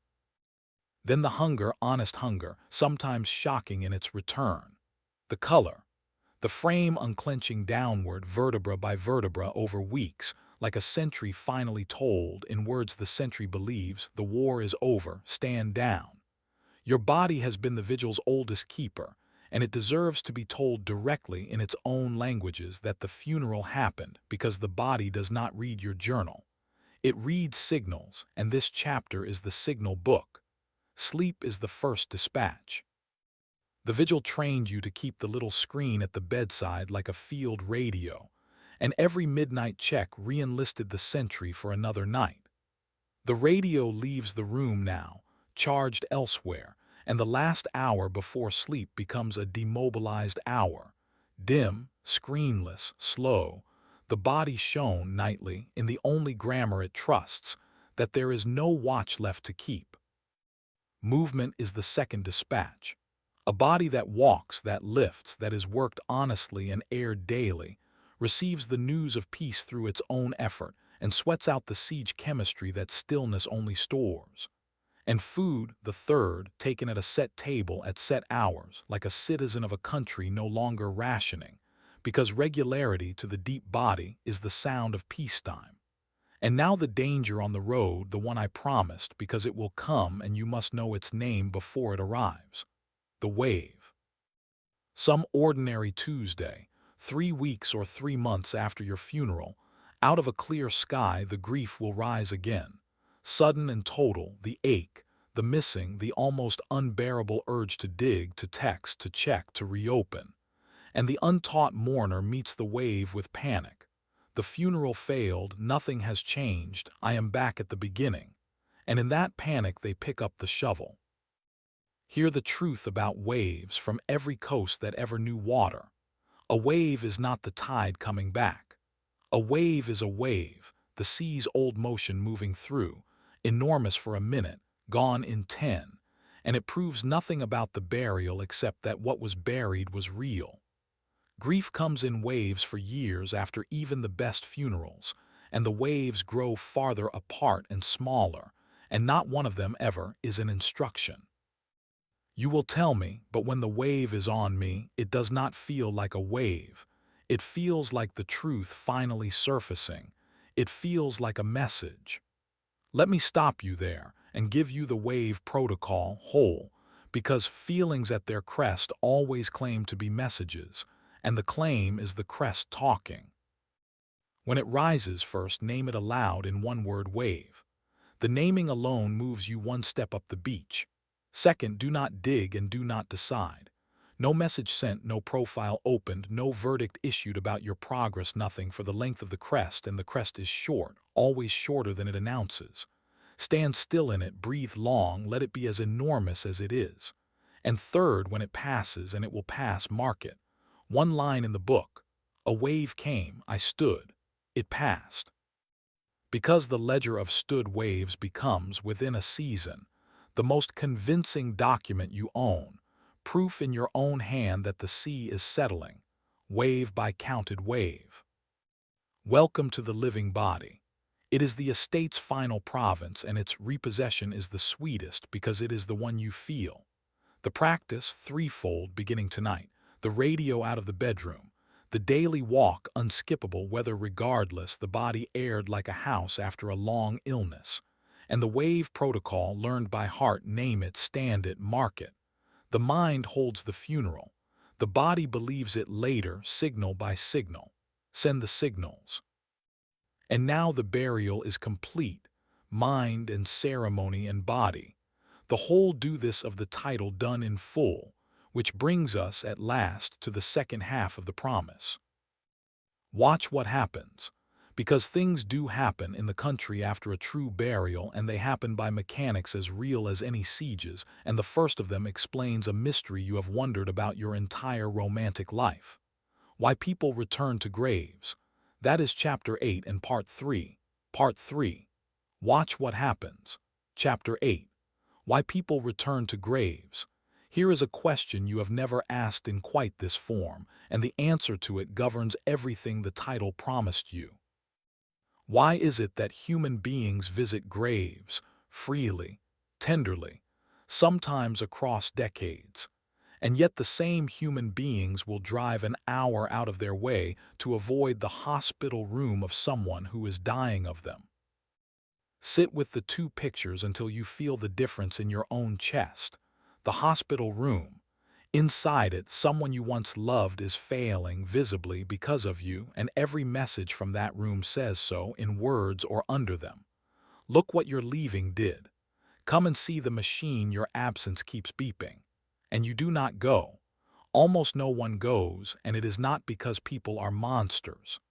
Then the hunger, honest hunger, sometimes shocking in its return. The color. The frame unclenching downward, vertebra by vertebra over weeks, like a sentry finally told, in words the sentry believes, the war is over, stand down. Your body has been the vigil's oldest keeper, and it deserves to be told directly in its own languages that the funeral happened because the body does not read your journal. It reads signals, and this chapter is the signal book. Sleep is the first dispatch. The vigil trained you to keep the little screen at the bedside like a field radio, and every midnight check re-enlisted the sentry for another night. The radio leaves the room now, charged elsewhere, and the last hour before sleep becomes a demobilized hour, dim, screenless, slow, the body shown nightly in the only grammar it trusts, that there is no watch left to keep. Movement is the second dispatch. A body that walks, that lifts, that is worked honestly and aired daily, receives the news of peace through its own effort and sweats out the siege chemistry that stillness only stores. And food, the third, taken at a set table at set hours, like a citizen of a country no longer rationing, because regularity to the deep body is the sound of peacetime. And now the danger on the road, the one I promised, because it will come and you must know its name before it arrives. The wave. Some ordinary Tuesday, 3 weeks or 3 months after your funeral, out of a clear sky the grief will rise again. Sudden and total, the ache, the missing, the almost unbearable urge to dig, to text, to check, to reopen. And the untaught mourner meets the wave with panic. The funeral failed, nothing has changed, I am back at the beginning. And in that panic they pick up the shovel. Hear the truth about waves from every coast that ever knew water. A wave is not the tide coming back. A wave is a wave, the sea's old motion moving through, enormous for a minute, gone in 10, and it proves nothing about the burial except that what was buried was real. Grief comes in waves for years after even the best funerals, and the waves grow farther apart and smaller, and not one of them ever is an instruction. You will tell me, but when the wave is on me, it does not feel like a wave. It feels like the truth finally surfacing. It feels like a message. Let me stop you there and give you the wave protocol whole, because feelings at their crest always claim to be messages, and the claim is the crest talking. When it rises first, name it aloud in one-word wave. The naming alone moves you one step up the beach. Second, do not dig and do not decide. No message sent, no profile opened, no verdict issued about your progress, nothing for the length of the crest, and the crest is short, always shorter than it announces. Stand still in it, breathe long, let it be as enormous as it is. And third, when it passes, and it will pass, mark it. One line in the book. A wave came, I stood. It passed. Because the ledger of stood waves becomes, within a season, the most convincing document you own, proof in your own hand that the sea is settling, wave by counted wave. Welcome to the living body. It is the estate's final province, and its repossession is the sweetest because it is the one you feel. The practice, threefold, beginning tonight. The radio out of the bedroom. The daily walk, unskippable, whether regardless, the body aired like a house after a long illness. And the wave protocol, learned by heart, name it, stand it, mark it. The mind holds the funeral. The body believes it later, signal by signal. Send the signals. And now the burial is complete, mind and ceremony and body. The whole do this of the title done in full, which brings us at last to the second half of the promise. Watch what happens, because things do happen in the country after a true burial, and they happen by mechanics as real as any sieges, and the first of them explains a mystery you have wondered about your entire romantic life. Why people return to graves. That is Chapter 8 and Part 3. Part 3. Watch what happens. Chapter 8. Why people return to graves. Here is a question you have never asked in quite this form, and the answer to it governs everything the title promised you. Why is it that human beings visit graves, freely, tenderly, sometimes across decades, and yet the same human beings will drive an hour out of their way to avoid the hospital room of someone who is dying of them? Sit with the two pictures until you feel the difference in your own chest. The hospital room. Inside it, someone you once loved is failing visibly because of you, and every message from that room says so in words or under them. Look what your leaving did. Come and see the machine your absence keeps beeping. And you do not go. Almost no one goes, and it is not because people are monsters.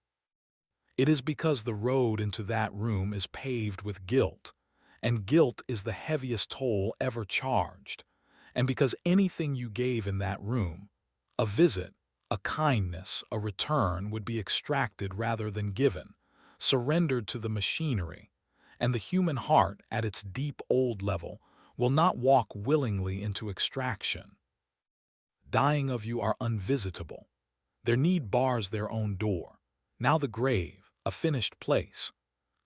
It is because the road into that room is paved with guilt, and guilt is the heaviest toll ever charged, and because anything you gave in that room, a visit, a kindness, a return, would be extracted rather than given, surrendered to the machinery, and the human heart, at its deep old level, will not walk willingly into extraction. Dying of you are unvisitable. Their need bars their own door. Now the grave, a finished place.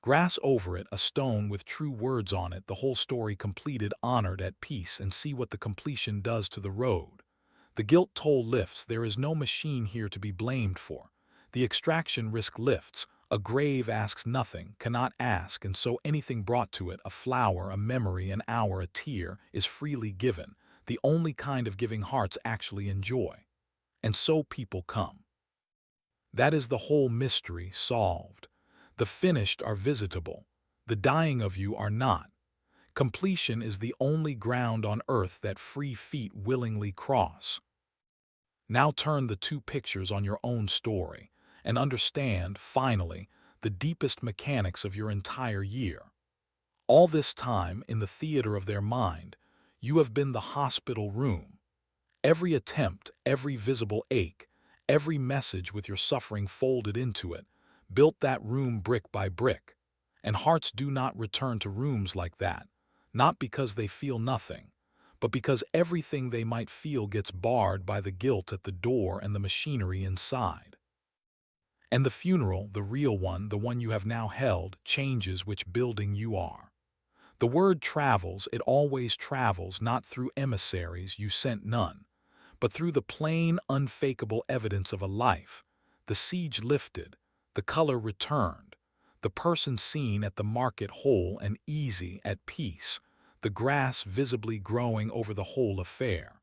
Grass over it, a stone with true words on it, the whole story completed, honored, at peace, and see what the completion does to the road. The guilt toll lifts, there is no machine here to be blamed for. The extraction risk lifts, a grave asks nothing, cannot ask, and so anything brought to it, a flower, a memory, an hour, a tear, is freely given, the only kind of giving hearts actually enjoy. And so people come. That is the whole mystery solved. The finished are visitable. The dying of you are not. Completion is the only ground on earth that free feet willingly cross. Now turn the two pictures on your own story and understand, finally, the deepest mechanics of your entire year. All this time, in the theater of their mind, you have been the hospital room. Every attempt, every visible ache, every message with your suffering folded into it, built that room brick by brick. And hearts do not return to rooms like that, not because they feel nothing, but because everything they might feel gets barred by the guilt at the door and the machinery inside. And the funeral, the real one, the one you have now held, changes which building you are. The word travels, it always travels, not through emissaries, you sent none, but through the plain, unfakeable evidence of a life, the siege lifted, the color returned, the person seen at the market whole and easy, at peace, the grass visibly growing over the whole affair.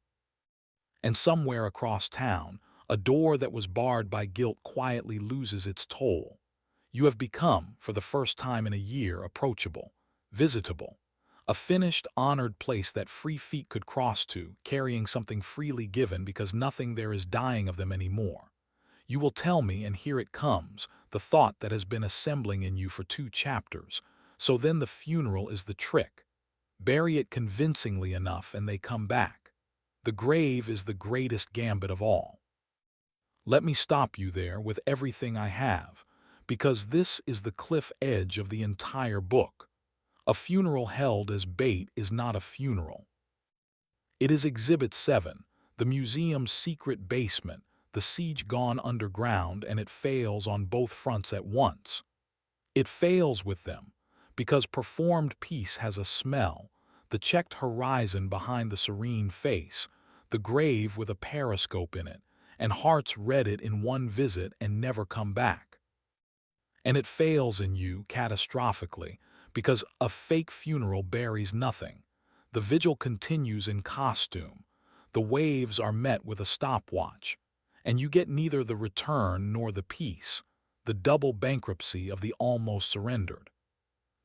And somewhere across town, a door that was barred by guilt quietly loses its toll. You have become, for the first time in a year, approachable, visitable, a finished, honored place that free feet could cross to, carrying something freely given because nothing there is dying of them anymore. You will tell me, and here it comes, the thought that has been assembling in you for 2 chapters. So then the funeral is the trick. Bury it convincingly enough and they come back. The grave is the greatest gambit of all. Let me stop you there with everything I have, because this is the cliff edge of the entire book. A funeral held as bait is not a funeral. It is Exhibit 7, the museum's secret basement, the siege gone underground, and it fails on both fronts at once. It fails with them, because performed peace has a smell, the checked horizon behind the serene face, the grave with a periscope in it, and hearts read it in one visit and never come back. And it fails in you catastrophically, because a fake funeral buries nothing. The vigil continues in costume. The waves are met with a stopwatch, and you get neither the return nor the peace, the double bankruptcy of the almost surrendered.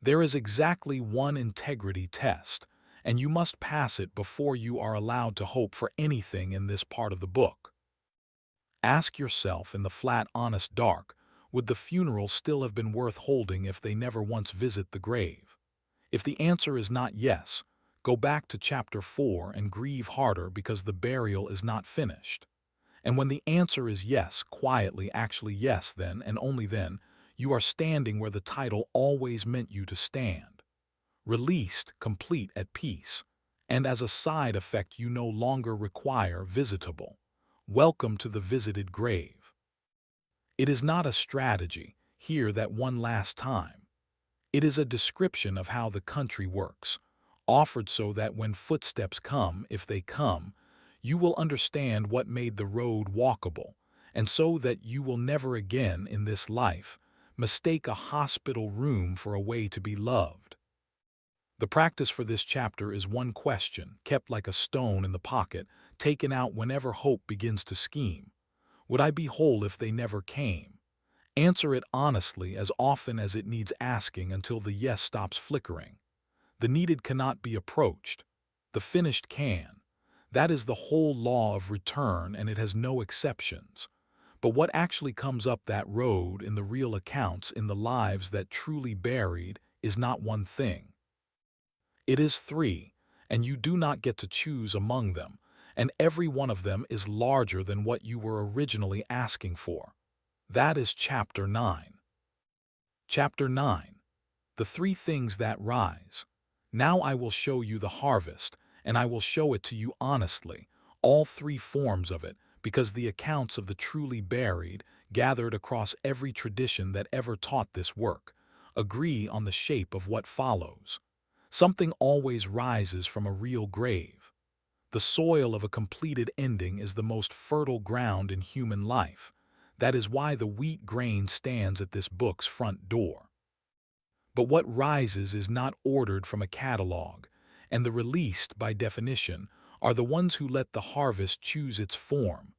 There is exactly one integrity test, and you must pass it before you are allowed to hope for anything in this part of the book. Ask yourself in the flat, honest dark, would the funeral still have been worth holding if they never once visit the grave? If the answer is not yes, go back to chapter 4 and grieve harder because the burial is not finished. And when the answer is yes, quietly, actually yes, then and only then, you are standing where the title always meant you to stand. Released, complete, at peace. And as a side effect, you no longer require visitable. Welcome to the visited grave. It is not a strategy, hear that one last time. It is a description of how the country works, offered so that when footsteps come, if they come, you will understand what made the road walkable, and so that you will never again in this life mistake a hospital room for a way to be loved. The practice for this chapter is one question, kept like a stone in the pocket, taken out whenever hope begins to scheme. Would I be whole if they never came? Answer it honestly as often as it needs asking until the yes stops flickering. The needed cannot be approached. The finished can. That is the whole law of return, and it has no exceptions. But what actually comes up that road in the real accounts in the lives that truly buried is not one thing. It is 3, and you do not get to choose among them, and every one of them is larger than what you were originally asking for. That is Chapter 9. Chapter 9. The 3 things that rise. Now I will show you the harvest, and I will show it to you honestly, all 3 forms of it, because the accounts of the truly buried, gathered across every tradition that ever taught this work, agree on the shape of what follows. Something always rises from a real grave. The soil of a completed ending is the most fertile ground in human life. That is why the wheat grain stands at this book's front door. But what rises is not ordered from a catalog, and the released, by definition, are the ones who let the harvest choose its form.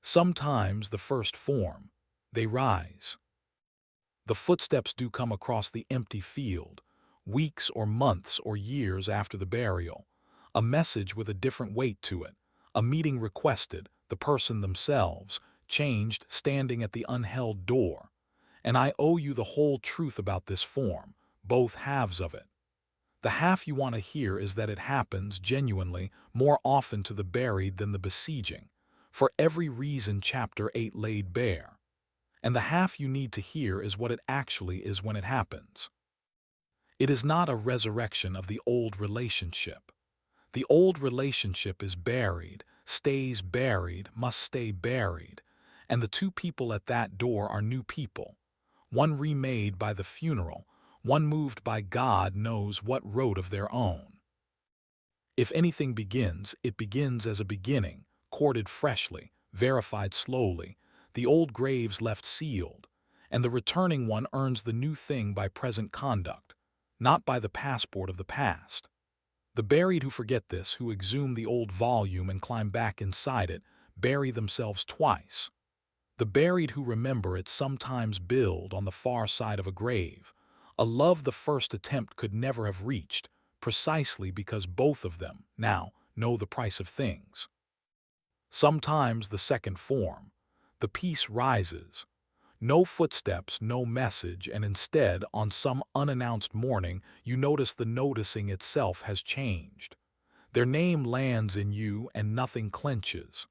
Sometimes the first form. They rise. The footsteps do come across the empty field, weeks or months or years after the burial. A message with a different weight to it, a meeting requested, the person themselves, changed, standing at the unheld door. And I owe you the whole truth about this form, both halves of it. The half you want to hear is that it happens, genuinely, more often to the buried than the besieging, for every reason Chapter 8 laid bare. And the half you need to hear is what it actually is when it happens. It is not a resurrection of the old relationship. The old relationship is buried, stays buried, must stay buried, and the 2 people at that door are new people. One remade by the funeral, one moved by God knows what road of their own. If anything begins, it begins as a beginning, courted freshly, verified slowly, the old graves left sealed, and the returning one earns the new thing by present conduct, not by the passport of the past. The buried who forget this, who exhume the old volume and climb back inside it, bury themselves twice. The buried who remember it sometimes build on the far side of a grave, a love the first attempt could never have reached, precisely because both of them, now, know the price of things. Sometimes the second form, the peace rises. No footsteps, no message, and instead, on some unannounced morning, you notice the noticing itself has changed. Their name lands in you and nothing clenches.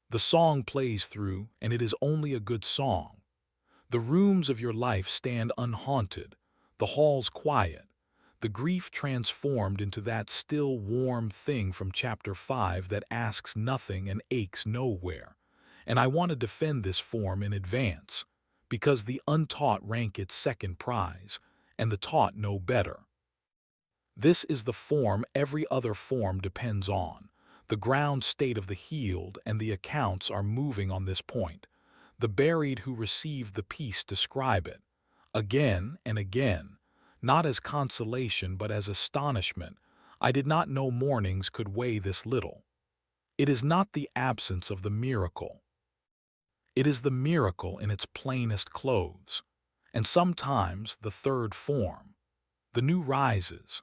The song plays through, and it is only a good song. The rooms of your life stand unhaunted, the halls quiet, the grief transformed into that still warm thing from chapter 5 that asks nothing and aches nowhere. And I want to defend this form in advance, because the untaught rank its second prize, and the taught know better. This is the form every other form depends on, the ground state of the healed, and the accounts are moving on this point. The buried who received the peace describe it, again and again, not as consolation but as astonishment. I did not know mornings could weigh this little. It is not the absence of the miracle. It is the miracle in its plainest clothes. And sometimes the third form, the new rises,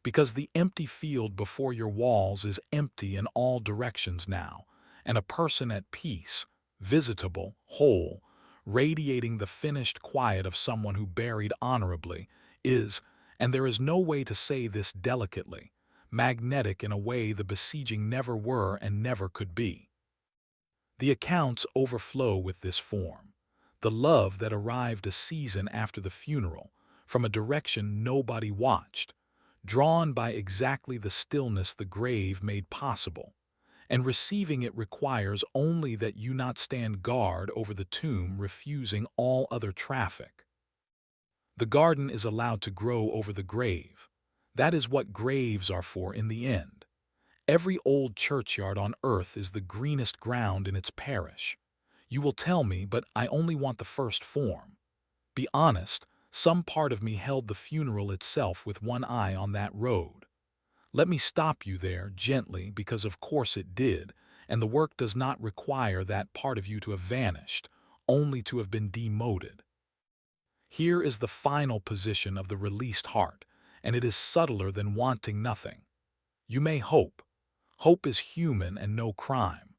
because the empty field before your walls is empty in all directions now, and a person at peace, visitable, whole, radiating the finished quiet of someone who buried honorably, is, and there is no way to say this delicately, magnetic in a way the besieging never were and never could be. The accounts overflow with this form, the love that arrived a season after the funeral, from a direction nobody watched, drawn by exactly the stillness the grave made possible, and receiving it requires only that you not stand guard over the tomb, refusing all other traffic. The garden is allowed to grow over the grave. That is what graves are for in the end. Every old churchyard on earth is the greenest ground in its parish. You will tell me, but I only want the first form. Be honest, some part of me held the funeral itself with one eye on that road. Let me stop you there gently, because of course it did, and the work does not require that part of you to have vanished, only to have been demoted. Here is the final position of the released heart, and it is subtler than wanting nothing. You may hope. Hope is human and no crime.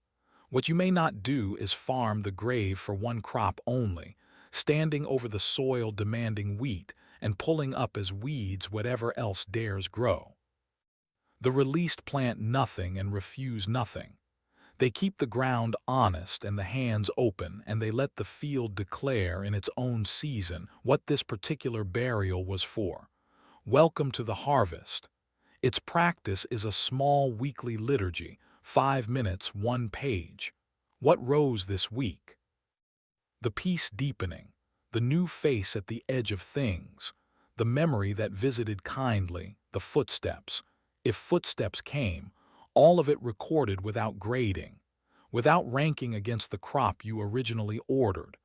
What you may not do is farm the grave for one crop only, standing over the soil demanding wheat and pulling up as weeds whatever else dares grow. The released plant nothing and refuse nothing. They keep the ground honest and the hands open, and they let the field declare in its own season what this particular burial was for. Welcome to the harvest. Its practice is a small weekly liturgy, 5 minutes, 1 page. What rose this week? The peace deepening, the new face at the edge of things, the memory that visited kindly, the footsteps, if footsteps came, all of it recorded without grading, without ranking against the crop you originally ordered,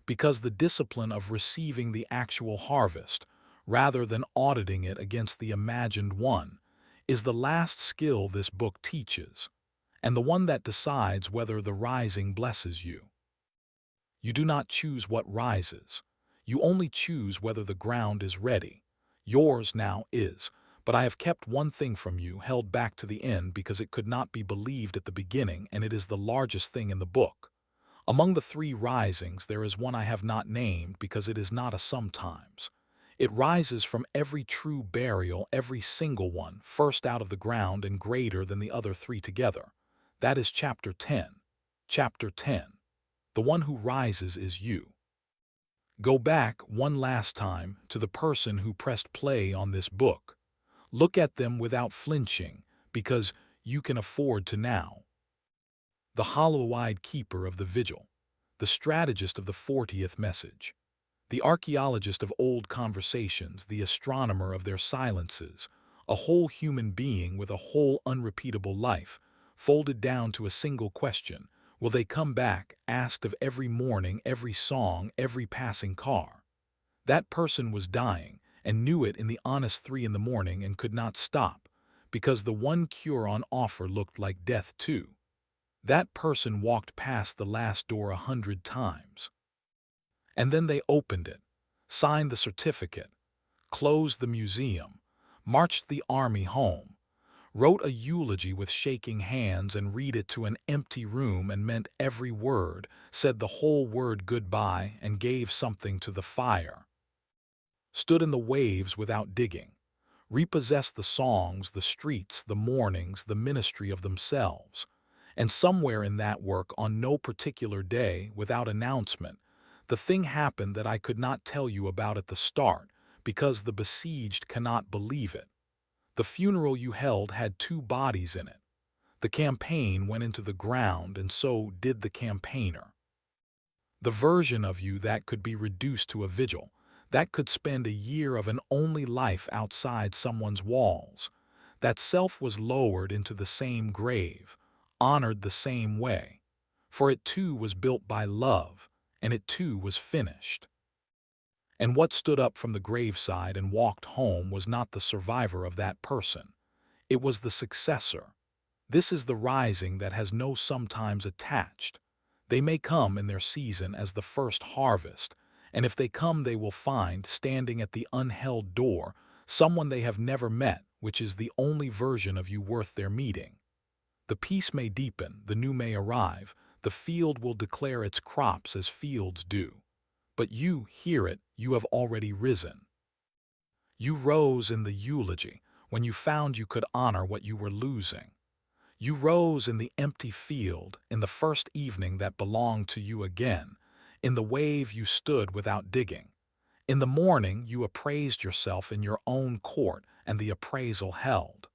because the discipline of receiving the actual harvest, rather than auditing it against the imagined one, is the last skill this book teaches, and the one that decides whether the rising blesses you. You do not choose what rises. You only choose whether the ground is ready. Yours now is, but I have kept one thing from you, held back to the end because it could not be believed at the beginning, and it is the largest thing in the book. Among the 3 risings there is one I have not named because it is not a sometimes. It rises from every true burial, every single one, first out of the ground and greater than the other 3 together. That is chapter 10. Chapter 10. The one who rises is you. Go back one last time to the person who pressed play on this book. Look at them without flinching, because you can afford to now. The hollow-eyed keeper of the vigil, the strategist of the 40th message, the archaeologist of old conversations, the astronomer of their silences, a whole human being with a whole unrepeatable life, folded down to a single question: will they come back, asked of every morning, every song, every passing car? That person was dying, and knew it in the honest 3 in the morning and could not stop, because the one cure on offer looked like death too. That person walked past the last door 100 times. And then they opened it, signed the certificate, closed the museum, marched the army home, wrote a eulogy with shaking hands and read it to an empty room and meant every word, said the whole word goodbye and gave something to the fire, stood in the waves without digging, repossessed the songs, the streets, the mornings, the ministry of themselves. And somewhere in that work, on no particular day, without announcement, the thing happened that I could not tell you about at the start, because the besieged cannot believe it. The funeral you held had two bodies in it. The campaign went into the ground, and so did the campaigner. The version of you that could be reduced to a vigil, that could spend a year of an only life outside someone's walls, that self was lowered into the same grave, honored the same way, for it too was built by love, and it too was finished. And what stood up from the graveside and walked home was not the survivor of that person. It was the successor. This is the rising that has no sometimes attached. They may come in their season as the first harvest, and if they come they will find, standing at the unheld door, someone they have never met, which is the only version of you worth their meeting. The peace may deepen, the new may arrive, the field will declare its crops as fields do. But you hear it, you have already risen. You rose in the eulogy when you found you could honor what you were losing. You rose in the empty field, in the first evening that belonged to you again. In the wave you stood without digging. In the morning you appraised yourself in your own court, and the appraisal held.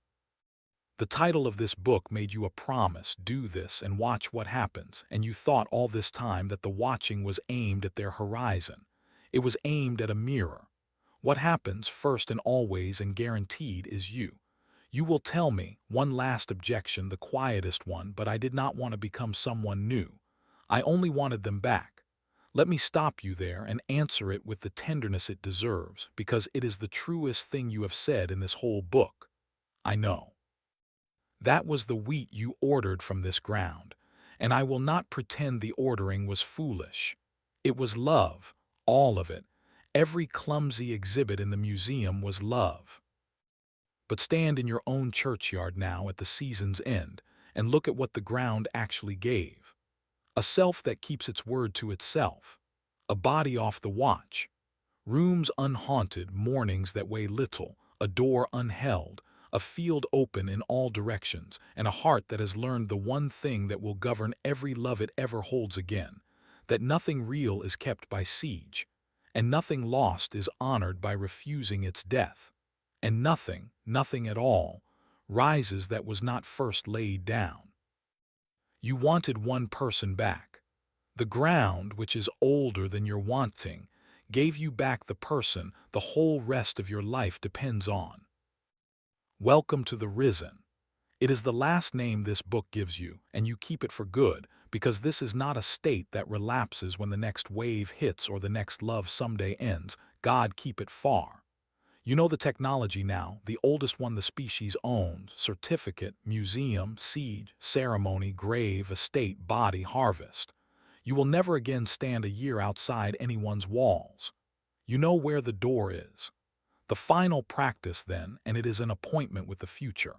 The title of this book made you a promise: do this and watch what happens, and you thought all this time that the watching was aimed at their horizon. It was aimed at a mirror. What happens first and always and guaranteed is you. You will tell me, one last objection, the quietest one, but I did not want to become someone new. I only wanted them back. Let me stop you there and answer it with the tenderness it deserves, because it is the truest thing you have said in this whole book. I know. That was the wheat you ordered from this ground, and I will not pretend the ordering was foolish. It was love, all of it. Every clumsy exhibit in the museum was love. But stand in your own churchyard now at the season's end and look at what the ground actually gave. A self that keeps its word to itself. A body off the watch. Rooms unhaunted, mornings that weigh little, a door unheld, a field open in all directions, and a heart that has learned the one thing that will govern every love it ever holds again, that nothing real is kept by siege, and nothing lost is honored by refusing its death, and nothing at all, rises that was not first laid down. You wanted one person back. The ground, which is older than your wanting, gave you back the person the whole rest of your life depends on. Welcome to the risen. It is the last name this book gives you, and you keep it for good, because this is not a state that relapses when the next wave hits or the next love someday ends. God keep it far. You know the technology now, the oldest one the species owned: certificate, museum, siege, ceremony, grave, estate, body, harvest. You will never again stand a year outside anyone's walls. You know where the door is. The final practice then, and it is an appointment with the future.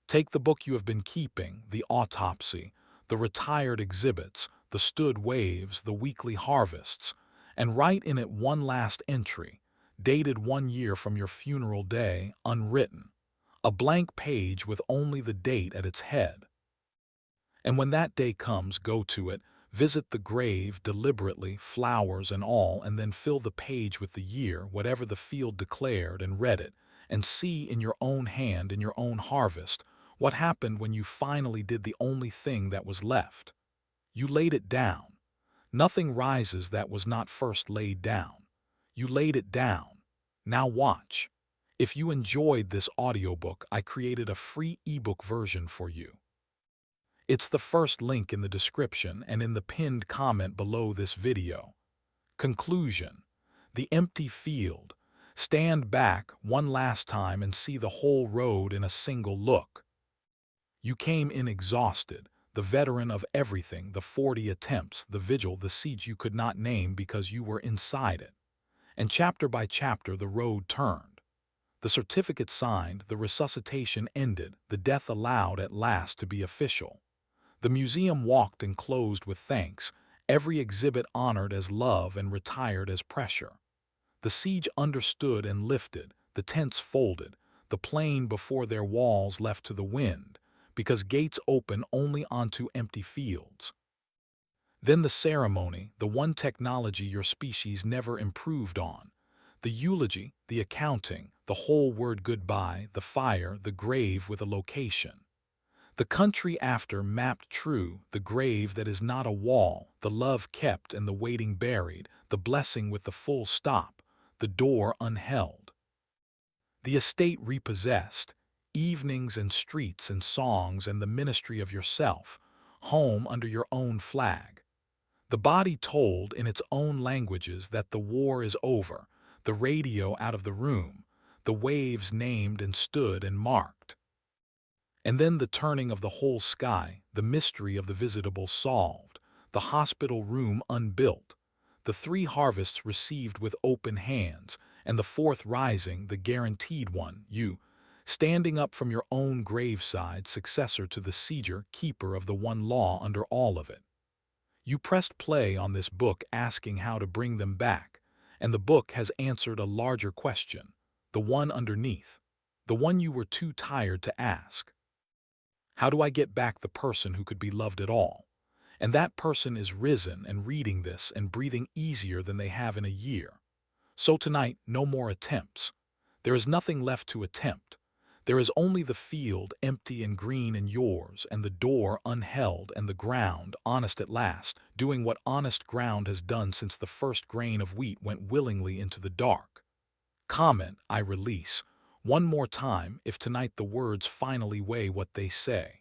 Take the book you have been keeping, the autopsy, the retired exhibits, the stood waves, the weekly harvests, and write in it one last entry, dated 1 year from your funeral day, unwritten, a blank page with only the date at its head. And when that day comes, go to it, visit the grave deliberately, flowers and all, and then fill the page with the year, whatever the field declared, and read it, and see in your own hand, in your own harvest, what happened when you finally did the only thing that was left. You laid it down. Nothing rises that was not first laid down. You laid it down. Now watch. If you enjoyed this audiobook, I created a free ebook version for you. It's the first link in the description and in the pinned comment below this video. Conclusion. The empty field. Stand back one last time and see the whole road in a single look. You came in exhausted. the veteran of everything, the 40 attempts, the vigil, the siege you could not name because you were inside it. And chapter by chapter the road turned. The certificate signed, the resuscitation ended, the death allowed at last to be official. The museum walked and closed with thanks, every exhibit honored as love and retired as pressure. The siege understood and lifted, the tents folded, the plain before their walls left to the wind, because gates open only onto empty fields. Then the ceremony, the one technology your species never improved on. The eulogy, the accounting, the whole word goodbye, the fire, the grave with a location. The country after mapped true, the grave that is not a wall, the love kept and the waiting buried, the blessing with the full stop, the door unheld. The estate repossessed, evenings and streets and songs and the ministry of yourself, home under your own flag. The body told in its own languages that the war is over, the radio out of the room, the waves named and stood and marked. And then the turning of the whole sky, the mystery of the visitable solved, the hospital room unbuilt, the 3 harvests received with open hands, and the 4th rising, the guaranteed one, you, standing up from your own graveside, successor to the sieger, keeper of the one law under all of it. You pressed play on this book asking how to bring them back, and the book has answered a larger question, the one underneath, the one you were too tired to ask. How do I get back the person who could be loved at all? And that person is risen and reading this and breathing easier than they have in a year. So tonight, no more attempts. There is nothing left to attempt. There is only the field empty and green and yours, and the door unheld, and the ground honest at last, doing what honest ground has done since the first grain of wheat went willingly into the dark. Comment, I release. One more time, if tonight the words finally weigh what they say.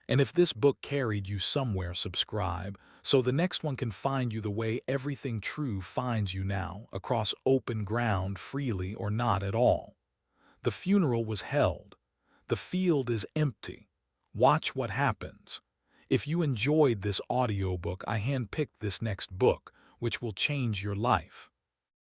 And if this book carried you somewhere, subscribe, so the next one can find you the way everything true finds you now, across open ground, freely or not at all. The funeral was held. The field is empty. Watch what happens. If you enjoyed this audiobook, I handpicked this next book, which will change your life.